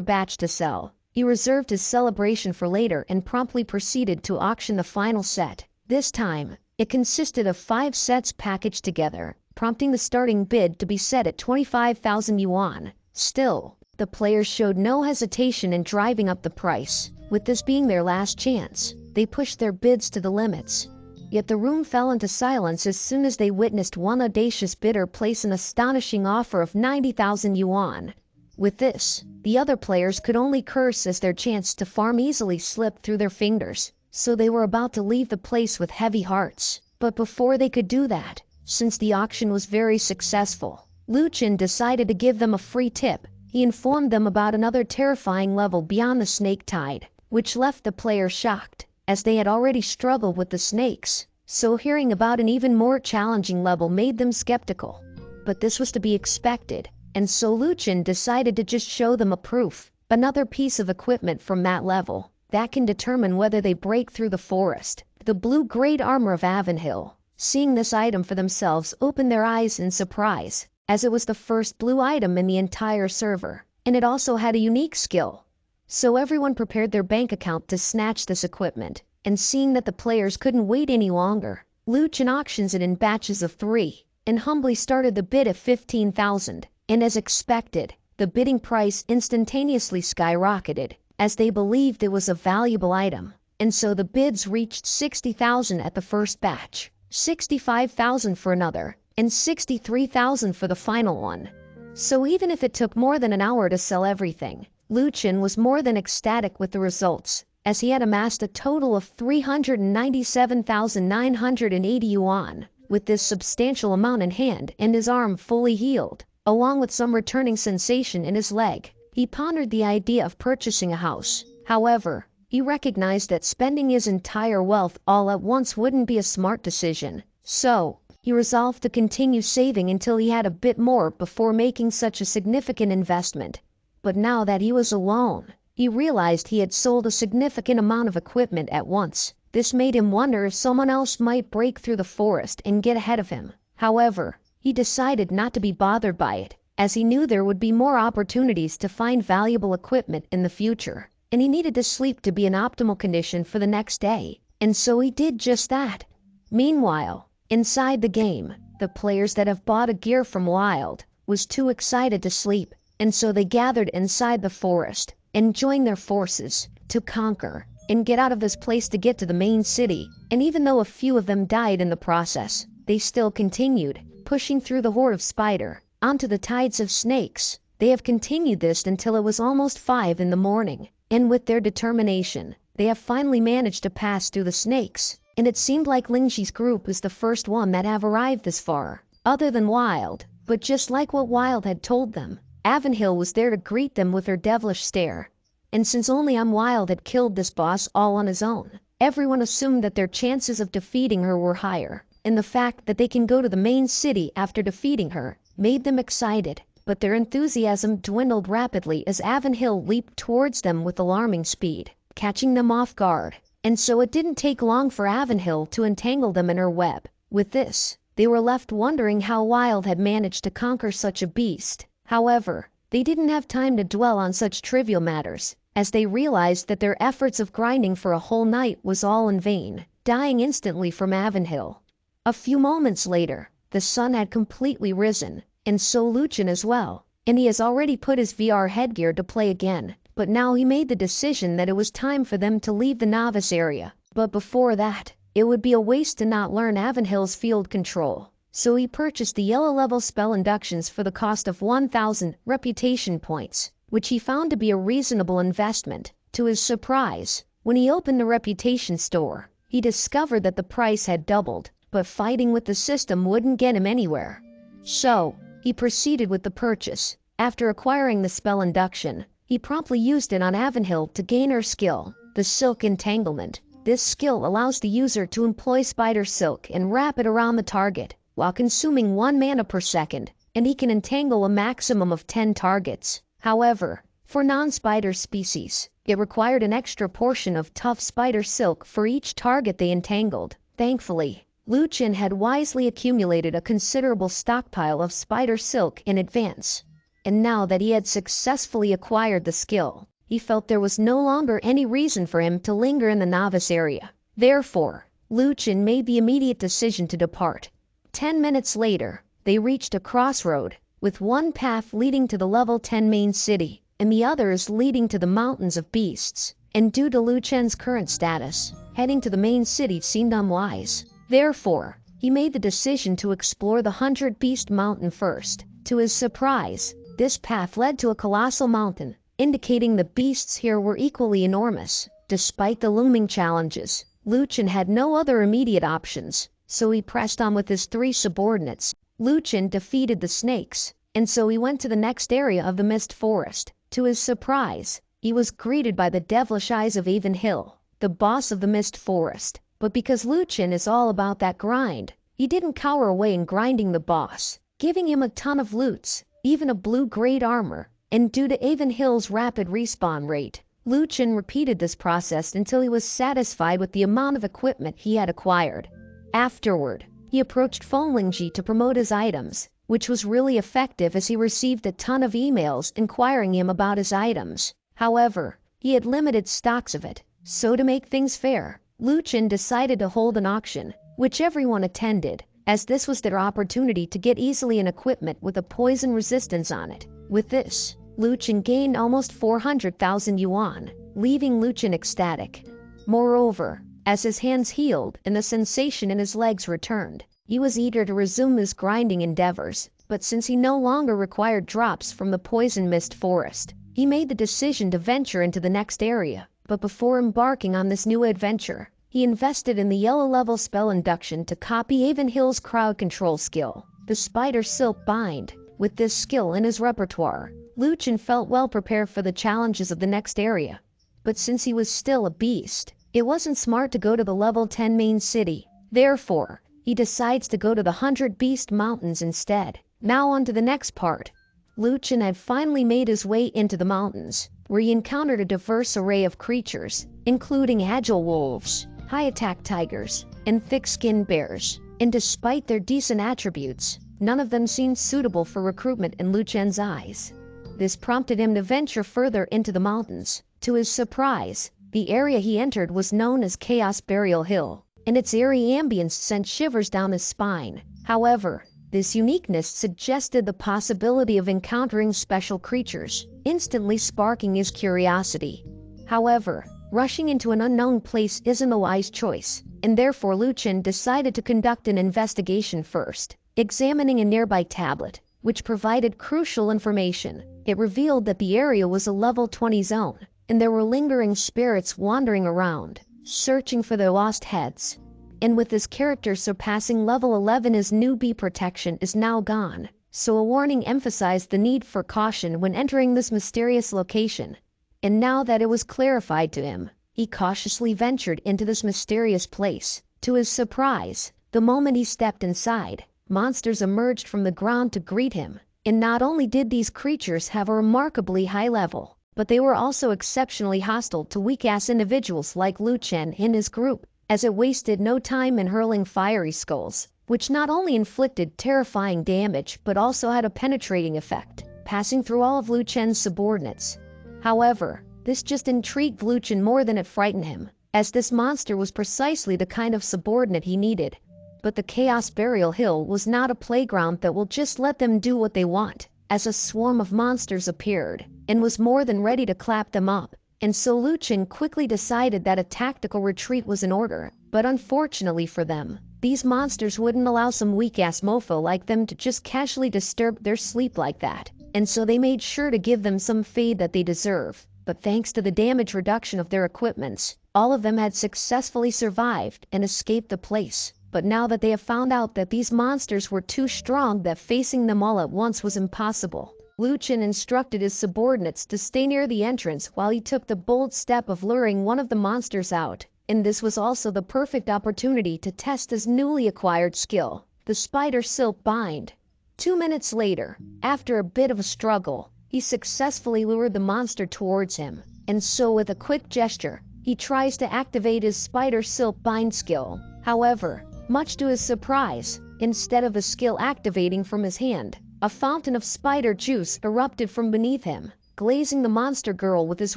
batch to sell, he reserved his celebration for later and promptly proceeded to auction the final set. This time, it consisted of 5 sets packaged together, prompting the starting bid to be set at 25,000 yuan. Still, the players showed no hesitation in driving up the price. With this being their last chance, they pushed their bids to the limits. Yet the room fell into silence as soon as they witnessed one audacious bidder place an astonishing offer of 90,000 yuan. With this, the other players could only curse as their chance to farm easily slipped through their fingers, so they were about to leave the place with heavy hearts. But before they could do that, since the auction was very successful, Lucien decided to give them a free tip. He informed them about another terrifying level beyond the snake tide, which left the players shocked, as they had already struggled with the snakes. So hearing about an even more challenging level made them skeptical. But this was to be expected, and so Lucien decided to just show them a proof, another piece of equipment from that level, that can determine whether they break through the forest. The blue-grade armor of Avonhill, seeing this item for themselves, opened their eyes in surprise, as it was the first blue item in the entire server, and it also had a unique skill. So everyone prepared their bank account to snatch this equipment, and seeing that the players couldn't wait any longer, Lucien auctions it in batches of 3, and humbly started the bid at 15,000. and as expected, the bidding price instantaneously skyrocketed, as they believed it was a valuable item. And so the bids reached 60,000 at the first batch, 65,000 for another, and 63,000 for the final one. So even if it took more than an hour to sell everything, Lu Chen was more than ecstatic with the results, as he had amassed a total of 397,980 yuan. With this substantial amount in hand and his arm fully healed, along with some returning sensation in his leg, he pondered the idea of purchasing a house. However, he recognized that spending his entire wealth all at once wouldn't be a smart decision. So, he resolved to continue saving until he had a bit more before making such a significant investment. But now that he was alone, he realized he had sold a significant amount of equipment at once. This made him wonder if someone else might break through the forest and get ahead of him. However, he decided not to be bothered by it, as he knew there would be more opportunities to find valuable equipment in the future, and he needed to sleep to be in optimal condition for the next day, and so he did just that. Meanwhile, inside the game, the players that have bought a gear from Wild was too excited to sleep, and so they gathered inside the forest and joined their forces to conquer and get out of this place to get to the main city. And even though a few of them died in the process, they still continued, pushing through the horde of spider onto the tides of snakes. They have continued this until it was almost 5 in the morning, and with their determination, they have finally managed to pass through the snakes. And it seemed like Lingxi's group is the first one that have arrived this far, other than Wild. But just like what Wild had told them, Avanhill was there to greet them with her devilish stare. And since only Wild had killed this boss all on his own, everyone assumed that their chances of defeating her were higher, and the fact that they can go to the main city after defeating her made them excited. But their enthusiasm dwindled rapidly as Avanhill leaped towards them with alarming speed, catching them off guard. And so it didn't take long for Avanhill to entangle them in her web. With this, they were left wondering how Wild had managed to conquer such a beast. However, they didn't have time to dwell on such trivial matters, as they realized that their efforts of grinding for a whole night was all in vain, dying instantly from Avanhill. A few moments later, the sun had completely risen, and so Lu Chen as well, and he has already put his VR headgear to play again. But now he made the decision that it was time for them to leave the novice area. But before that, it would be a waste to not learn Avanhill's field control. So he purchased the yellow level spell inductions for the cost of 1,000 reputation points, which he found to be a reasonable investment. To his surprise, when he opened the reputation store, he discovered that the price had doubled, but fighting with the system wouldn't get him anywhere. So, he proceeded with the purchase. After acquiring the spell induction, he promptly used it on Avanhill to gain her skill, the Silk Entanglement. This skill allows the user to employ spider silk and wrap it around the target, while consuming 1 mana per second, and he can entangle a maximum of 10 targets. However, for non-spider species, it required an extra portion of tough spider silk for each target they entangled. Thankfully, Lu Chen had wisely accumulated a considerable stockpile of spider silk in advance, and now that he had successfully acquired the skill, he felt there was no longer any reason for him to linger in the novice area. Therefore, Lu Chen made the immediate decision to depart. 10 minutes later, they reached a crossroad, with one path leading to the level 10 main city, and the others leading to the mountains of beasts. And due to Lu Chen's current status, heading to the main city seemed unwise. Therefore, he made the decision to explore the 100 Beast Mountain first. To his surprise, this path led to a colossal mountain, indicating the beasts here were equally enormous. Despite the looming challenges, Lu Chen had no other immediate options, so he pressed on with his 3 subordinates. Lu Chen defeated the snakes, and so he went to the next area of the Mist Forest. To his surprise, he was greeted by the devilish eyes of Avanhill, the boss of the Mist Forest. But because Lu Chen is all about that grind, he didn't cower away in grinding the boss, giving him a ton of loots, even a blue-grade armor. And due to Avanhill's rapid respawn rate, Lu Chen repeated this process until he was satisfied with the amount of equipment he had acquired. Afterward, he approached Lingxi to promote his items, which was really effective as he received a ton of emails inquiring him about his items. However, he had limited stocks of it, so to make things fair, Lu Chen decided to hold an auction, which everyone attended, as this was their opportunity to get easily an equipment with a poison resistance on it. With this, Liu Chen gained almost 400,000 yuan, leaving Liu Chen ecstatic. Moreover, as his hands healed and the sensation in his legs returned, he was eager to resume his grinding endeavors, but since he no longer required drops from the poison mist forest, he made the decision to venture into the next area. But before embarking on this new adventure, he invested in the yellow level spell induction to copy Avon Hill's crowd control skill, the Spider Silk Bind. With this skill in his repertoire, Liu Chen felt well prepared for the challenges of the next area. But since he was still a beast, it wasn't smart to go to the level 10 main city. Therefore, he decides to go to the 100 Beast Mountains instead. Now on to the next part. Liu Chen had finally made his way into the mountains, where he encountered a diverse array of creatures, including agile wolves, high-attack tigers, and thick-skinned bears. And despite their decent attributes, none of them seemed suitable for recruitment in Liu Chen's eyes. This prompted him to venture further into the mountains. To his surprise, the area he entered was known as Chaos Burial Hill, and its eerie ambience sent shivers down his spine. However, this uniqueness suggested the possibility of encountering special creatures, instantly sparking his curiosity. However, rushing into an unknown place isn't a wise choice, and therefore Liu Chen decided to conduct an investigation first. Examining a nearby tablet, which provided crucial information, it revealed that the area was a level 20 zone, and there were lingering spirits wandering around, searching for their lost heads. And with his character surpassing level 11, his newbie protection is now gone, so a warning emphasized the need for caution when entering this mysterious location. And now that it was clarified to him, he cautiously ventured into this mysterious place. To his surprise, the moment he stepped inside, monsters emerged from the ground to greet him. And not only did these creatures have a remarkably high level, but they were also exceptionally hostile to weak-ass individuals like Liu Chen and his group, as it wasted no time in hurling fiery skulls, which not only inflicted terrifying damage but also had a penetrating effect, passing through all of Liu Chen's subordinates. However, this just intrigued Liu Chen more than it frightened him, as this monster was precisely the kind of subordinate he needed. But the Chaos Burial Hill was not a playground that will just let them do what they want, as a swarm of monsters appeared, and was more than ready to clap them up. And so Liu Chen quickly decided that a tactical retreat was in order. But unfortunately for them, these monsters wouldn't allow some weak-ass mofo like them to just casually disturb their sleep like that, and so they made sure to give them some fade that they deserve. But thanks to the damage reduction of their equipments, all of them had successfully survived and escaped the place. But now that they have found out that these monsters were too strong, that facing them all at once was impossible, Liu Chen instructed his subordinates to stay near the entrance while he took the bold step of luring one of the monsters out. And this was also the perfect opportunity to test his newly acquired skill, the Spider Silk Bind. 2 minutes later, after a bit of a struggle, he successfully lured the monster towards him. And so with a quick gesture, he tries to activate his Spider Silk Bind skill. However, much to his surprise, instead of the skill activating from his hand, a fountain of spider juice erupted from beneath him, glazing the monster girl with his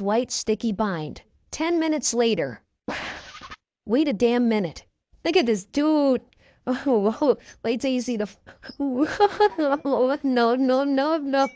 white sticky bind. 10 minutes later. Wait a damn minute. Look at this dude. Oh, wait till you see the... No, no, no, no.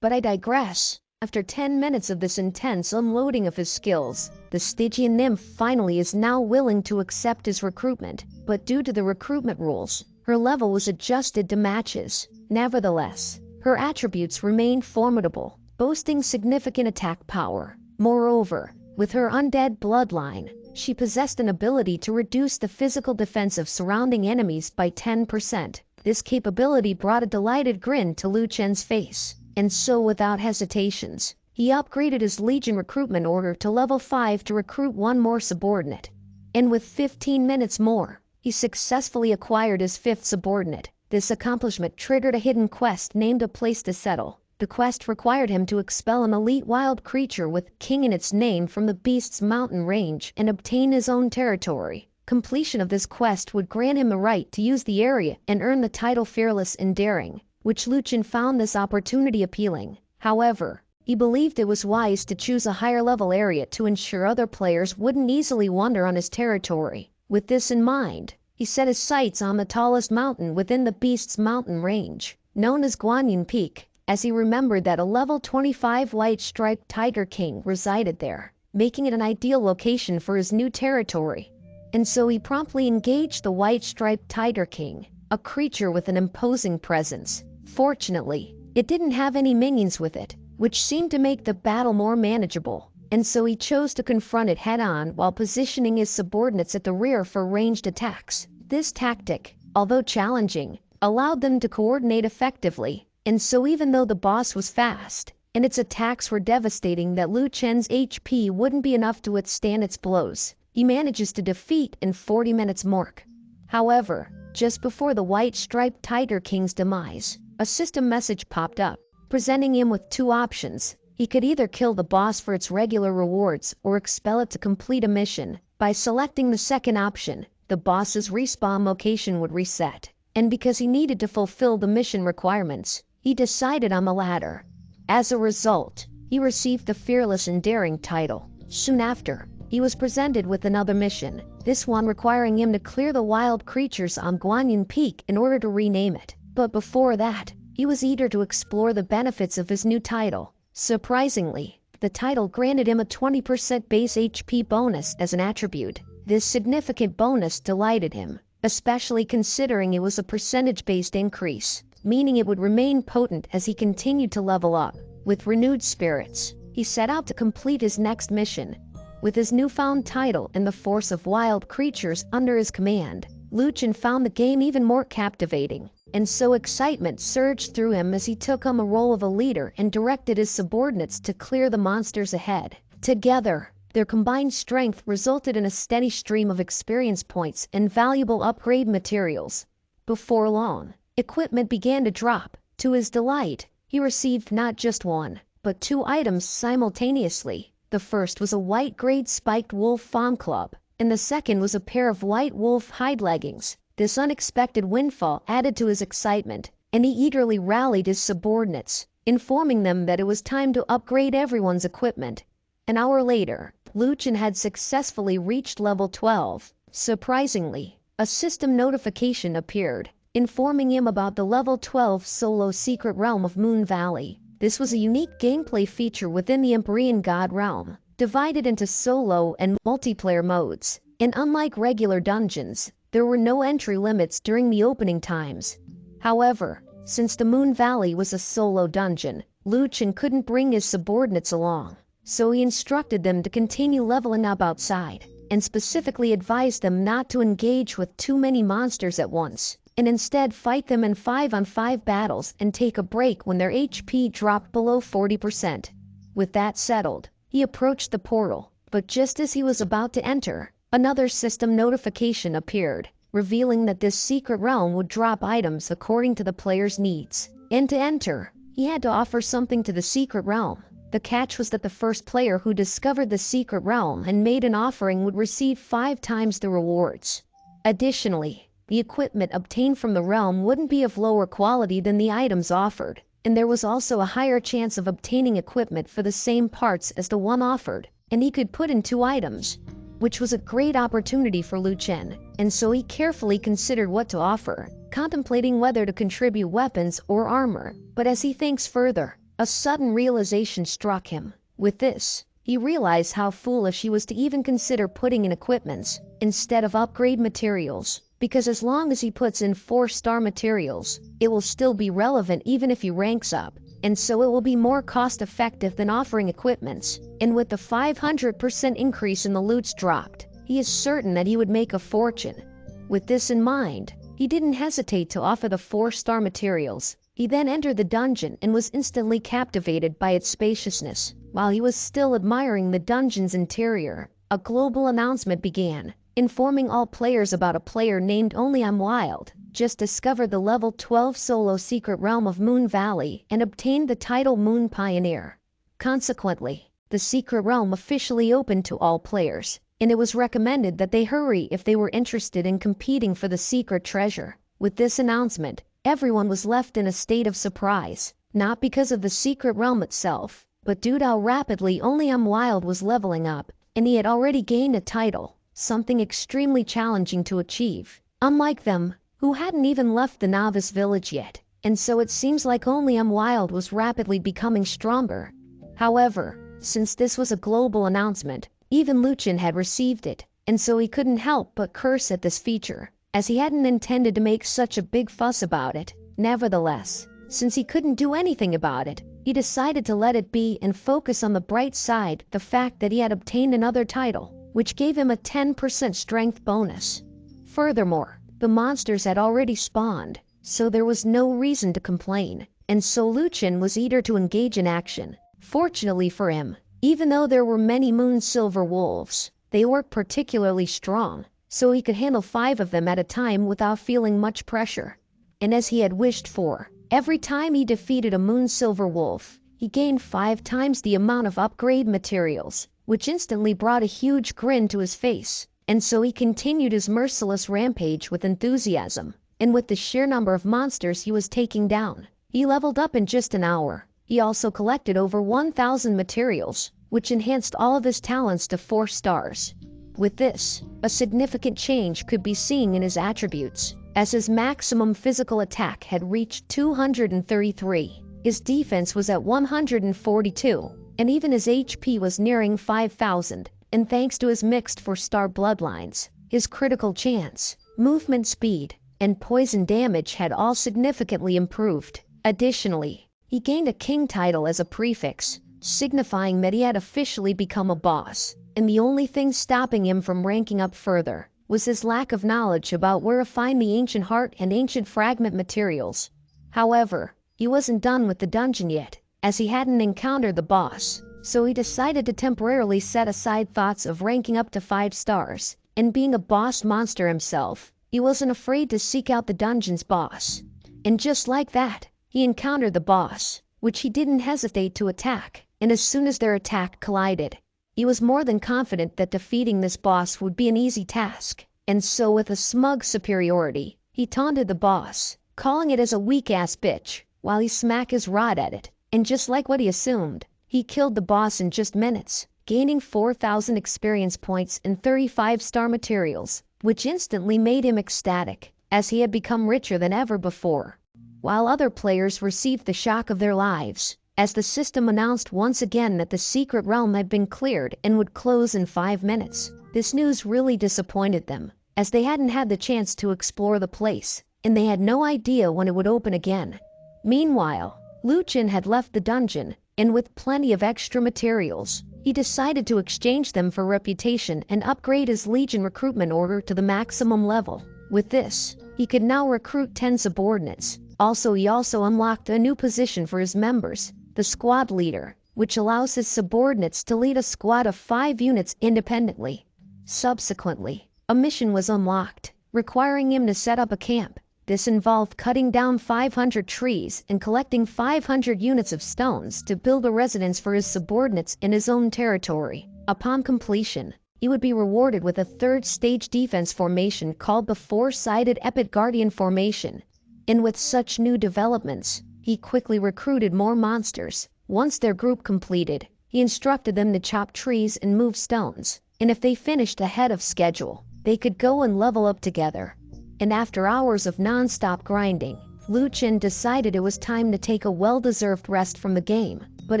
But I digress. After 10 minutes of this intense unloading of his skills, the Stygian nymph finally is now willing to accept his recruitment, but due to the recruitment rules, her level was adjusted to matches. Nevertheless, her attributes remained formidable, boasting significant attack power. Moreover, with her undead bloodline, she possessed an ability to reduce the physical defense of surrounding enemies by 10%. This capability brought a delighted grin to Liu Chen's face. And so without hesitations, he upgraded his Legion recruitment order to level 5 to recruit one more subordinate. And with 15 minutes more, he successfully acquired his 5th subordinate. This accomplishment triggered a hidden quest named A Place to Settle. The quest required him to expel an elite wild creature with King in its name from the beast's mountain range and obtain his own territory. Completion of this quest would grant him the right to use the area and earn the title Fearless and Daring, which Liu Chen found this opportunity appealing. However, He believed it was wise to choose a higher level area to ensure other players wouldn't easily wander on his territory. With this in mind, he set his sights on the tallest mountain within the beast's mountain range, known as Guanyin Peak, as he remembered that a level 25 white-striped Tiger King resided there, making it an ideal location for his new territory. And so he promptly engaged the white-striped Tiger King, a creature with an imposing presence. Fortunately, it didn't have any minions with it, which seemed to make the battle more manageable, and so he chose to confront it head-on while positioning his subordinates at the rear for ranged attacks. This tactic, although challenging, allowed them to coordinate effectively, and so even though the boss was fast, and its attacks were devastating that Liu Chen's HP wouldn't be enough to withstand its blows, he manages to defeat in 40 minutes mark. However, just before the white-striped Tiger King's demise, a system message popped up, presenting him with two options. He could either kill the boss for its regular rewards or expel it to complete a mission. By selecting the second option, the boss's respawn location would reset, and because he needed to fulfill the mission requirements, he decided on the latter. As a result, he received the Fearless and Daring title. Soon after, he was presented with another mission, this one requiring him to clear the wild creatures on Guanyin Peak in order to rename it. But before that, he was eager to explore the benefits of his new title. Surprisingly, the title granted him a 20% base HP bonus as an attribute. This significant bonus delighted him, especially considering it was a percentage-based increase, meaning it would remain potent as he continued to level up. With renewed spirits, he set out to complete his next mission. With his newfound title and the force of wild creatures under his command, Liu Chen found the game even more captivating, and so excitement surged through him as he took on the role of a leader and directed his subordinates to clear the monsters ahead. Together, their combined strength resulted in a steady stream of experience points and valuable upgrade materials. Before long, equipment began to drop. To his delight, he received not just one, but two items simultaneously. The first was a white-grade spiked wolf fawn club, and the second was a pair of white wolf hide leggings. This unexpected windfall added to his excitement, and he eagerly rallied his subordinates, informing them that it was time to upgrade everyone's equipment. An hour later, Liu Chen had successfully reached level 12. Surprisingly, a system notification appeared, informing him about the level 12 solo secret realm of Moon Valley. This was a unique gameplay feature within the Empyrean God realm, divided into solo and multiplayer modes. And unlike regular dungeons, there were no entry limits during the opening times. However, since the Moon Valley was a solo dungeon, Liu Chen couldn't bring his subordinates along, so he instructed them to continue leveling up outside, and specifically advised them not to engage with too many monsters at once, and instead fight them in 5-on-5 battles and take a break when their HP dropped below 40%. With that settled, he approached the portal, but just as he was about to enter, another system notification appeared, revealing that this secret realm would drop items according to the player's needs. And to enter, he had to offer something to the secret realm. The catch was that the first player who discovered the secret realm and made an offering would receive 5 times the rewards. Additionally, the equipment obtained from the realm wouldn't be of lower quality than the items offered, and there was also a higher chance of obtaining equipment for the same parts as the one offered, and he could put in 2 items, which was a great opportunity for Liu Chen, and so he carefully considered what to offer, contemplating whether to contribute weapons or armor. But as he thinks further, a sudden realization struck him. With this, he realized how foolish he was to even consider putting in equipments instead of upgrade materials, because as long as he puts in 4-star materials, it will still be relevant even if he ranks up, and so it will be more cost-effective than offering equipments. And with the 500% increase in the loots dropped, he is certain that he would make a fortune. With this in mind, he didn't hesitate to offer the 4-star materials. He then entered the dungeon and was instantly captivated by its spaciousness. While he was still admiring the dungeon's interior, a global announcement began, informing all players about a player named Only I'm Wild, just discovered the level 12 solo secret realm of Moon Valley and obtained the title Moon Pioneer. Consequently, the secret realm officially opened to all players, and it was recommended that they hurry if they were interested in competing for the secret treasure. With this announcement, everyone was left in a state of surprise, not because of the secret realm itself, But due to how rapidly only Wild was leveling up, and he had already gained a title, something extremely challenging to achieve, unlike them, who hadn't even left the novice village yet, and so it seems like only Wild was rapidly becoming stronger. However, since this was a global announcement, even Luchin had received it, and so he couldn't help but curse at this feature, as he hadn't intended to make such a big fuss about it. Nevertheless, since he couldn't do anything about it, he decided to let it be and focus on the bright side, the fact that he had obtained another title, which gave him a 10% strength bonus. Furthermore, the monsters had already spawned, so there was no reason to complain, and so Luchin was eager to engage in action. Fortunately for him, even though there were many moon silver wolves, they weren't particularly strong, so he could handle 5 of them at a time without feeling much pressure. And as he had wished for, every time he defeated a moon silver wolf, he gained 5 times the amount of upgrade materials, which instantly brought a huge grin to his face, and so he continued his merciless rampage with enthusiasm. And with the sheer number of monsters he was taking down, he leveled up in just an hour. He also collected over 1,000 materials, which enhanced all of his talents to 4 stars. With this, a significant change could be seen in his attributes, as his maximum physical attack had reached 233, his defense was at 142, and even his HP was nearing 5,000, and thanks to his mixed 4-star bloodlines, his critical chance, movement speed, and poison damage had all significantly improved. Additionally, he gained a king title as a prefix, signifying that he had officially become a boss, and the only thing stopping him from ranking up further was his lack of knowledge about where to find the ancient heart and ancient fragment materials. However, he wasn't done with the dungeon yet, as he hadn't encountered the boss, so he decided to temporarily set aside thoughts of ranking up to 5 stars, and being a boss monster himself, he wasn't afraid to seek out the dungeon's boss. And just like that, he encountered the boss, which he didn't hesitate to attack, and as soon as their attack collided, he was more than confident that defeating this boss would be an easy task, and so with a smug superiority, he taunted the boss, calling it as a weak-ass bitch, while he smacked his rod at it, and just like what he assumed, he killed the boss in just minutes, gaining 4,000 experience points and 35-star materials, which instantly made him ecstatic, as he had become richer than ever before. While other players received the shock of their lives, as the system announced once again that the secret realm had been cleared and would close in 5 minutes. This news really disappointed them, as they hadn't had the chance to explore the place, and they had no idea when it would open again. Meanwhile, Luchin had left the dungeon, and with plenty of extra materials, he decided to exchange them for reputation and upgrade his Legion recruitment order to the maximum level. With this, he could now recruit 10 subordinates. He also unlocked a new position for his members, the squad leader, which allows his subordinates to lead a squad of 5 units independently. Subsequently, a mission was unlocked, requiring him to set up a camp. This involved cutting down 500 trees and collecting 500 units of stones to build a residence for his subordinates in his own territory. Upon completion, he would be rewarded with a 3rd-stage defense formation called the 4-sided Epic Guardian Formation. And with such new developments, he quickly recruited more monsters. Once their group completed, he instructed them to chop trees and move stones, and if they finished ahead of schedule, they could go and level up together. And after hours of non-stop grinding, Luchin decided it was time to take a well-deserved rest from the game. But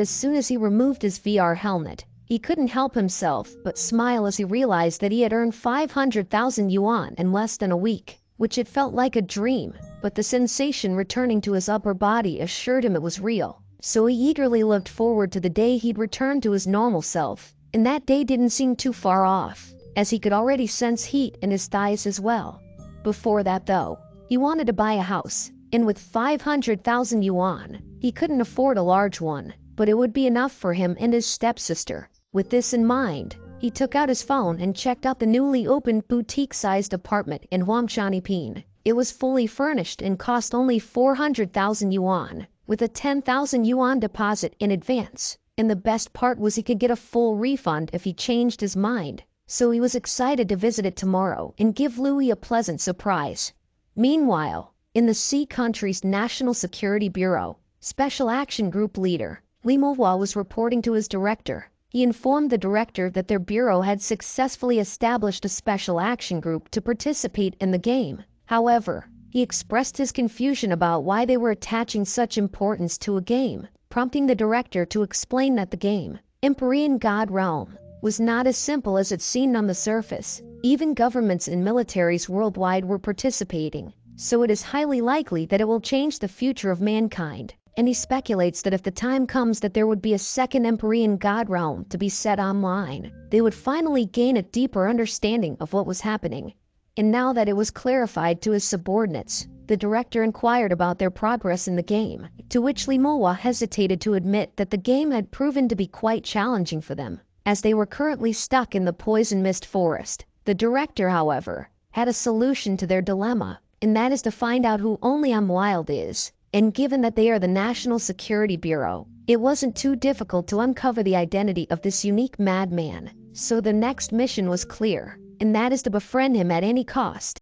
as soon as he removed his VR helmet, he couldn't help himself but smile as he realized that he had earned 500,000 yuan in less than a week, which it felt like a dream, but the sensation returning to his upper body assured him it was real. So he eagerly looked forward to the day he'd return to his normal self, and that day didn't seem too far off, as he could already sense heat in his thighs as well. Before that though, he wanted to buy a house, and with 500,000 yuan, he couldn't afford a large one, but it would be enough for him and his stepsister. With this in mind, he took out his phone and checked out the newly opened boutique-sized apartment in Huamshanipin. It was fully furnished and cost only 400,000 yuan, with a 10,000 yuan deposit in advance. And the best part was he could get a full refund if he changed his mind. So he was excited to visit it tomorrow and give Louis a pleasant surprise. Meanwhile, in the Sea country's National Security Bureau, Special Action Group leader, Manhwa was reporting to his director. He informed the director that their bureau had successfully established a special action group to participate in the game. However, he expressed his confusion about why they were attaching such importance to a game, prompting the director to explain that the game, Empyrean God Realm, was not as simple as it seemed on the surface. Even governments and militaries worldwide were participating, so it is highly likely that it will change the future of mankind. And he speculates that if the time comes that there would be a second Empyrean God Realm to be set online, they would finally gain a deeper understanding of what was happening. And now that it was clarified to his subordinates, the director inquired about their progress in the game, to which Manhwa hesitated to admit that the game had proven to be quite challenging for them, as they were currently stuck in the poison mist forest. The director, however, had a solution to their dilemma, and that is to find out who Only Wild is. And given that they are the National Security Bureau, it wasn't too difficult to uncover the identity of this unique madman. So the next mission was clear, and that is to befriend him at any cost.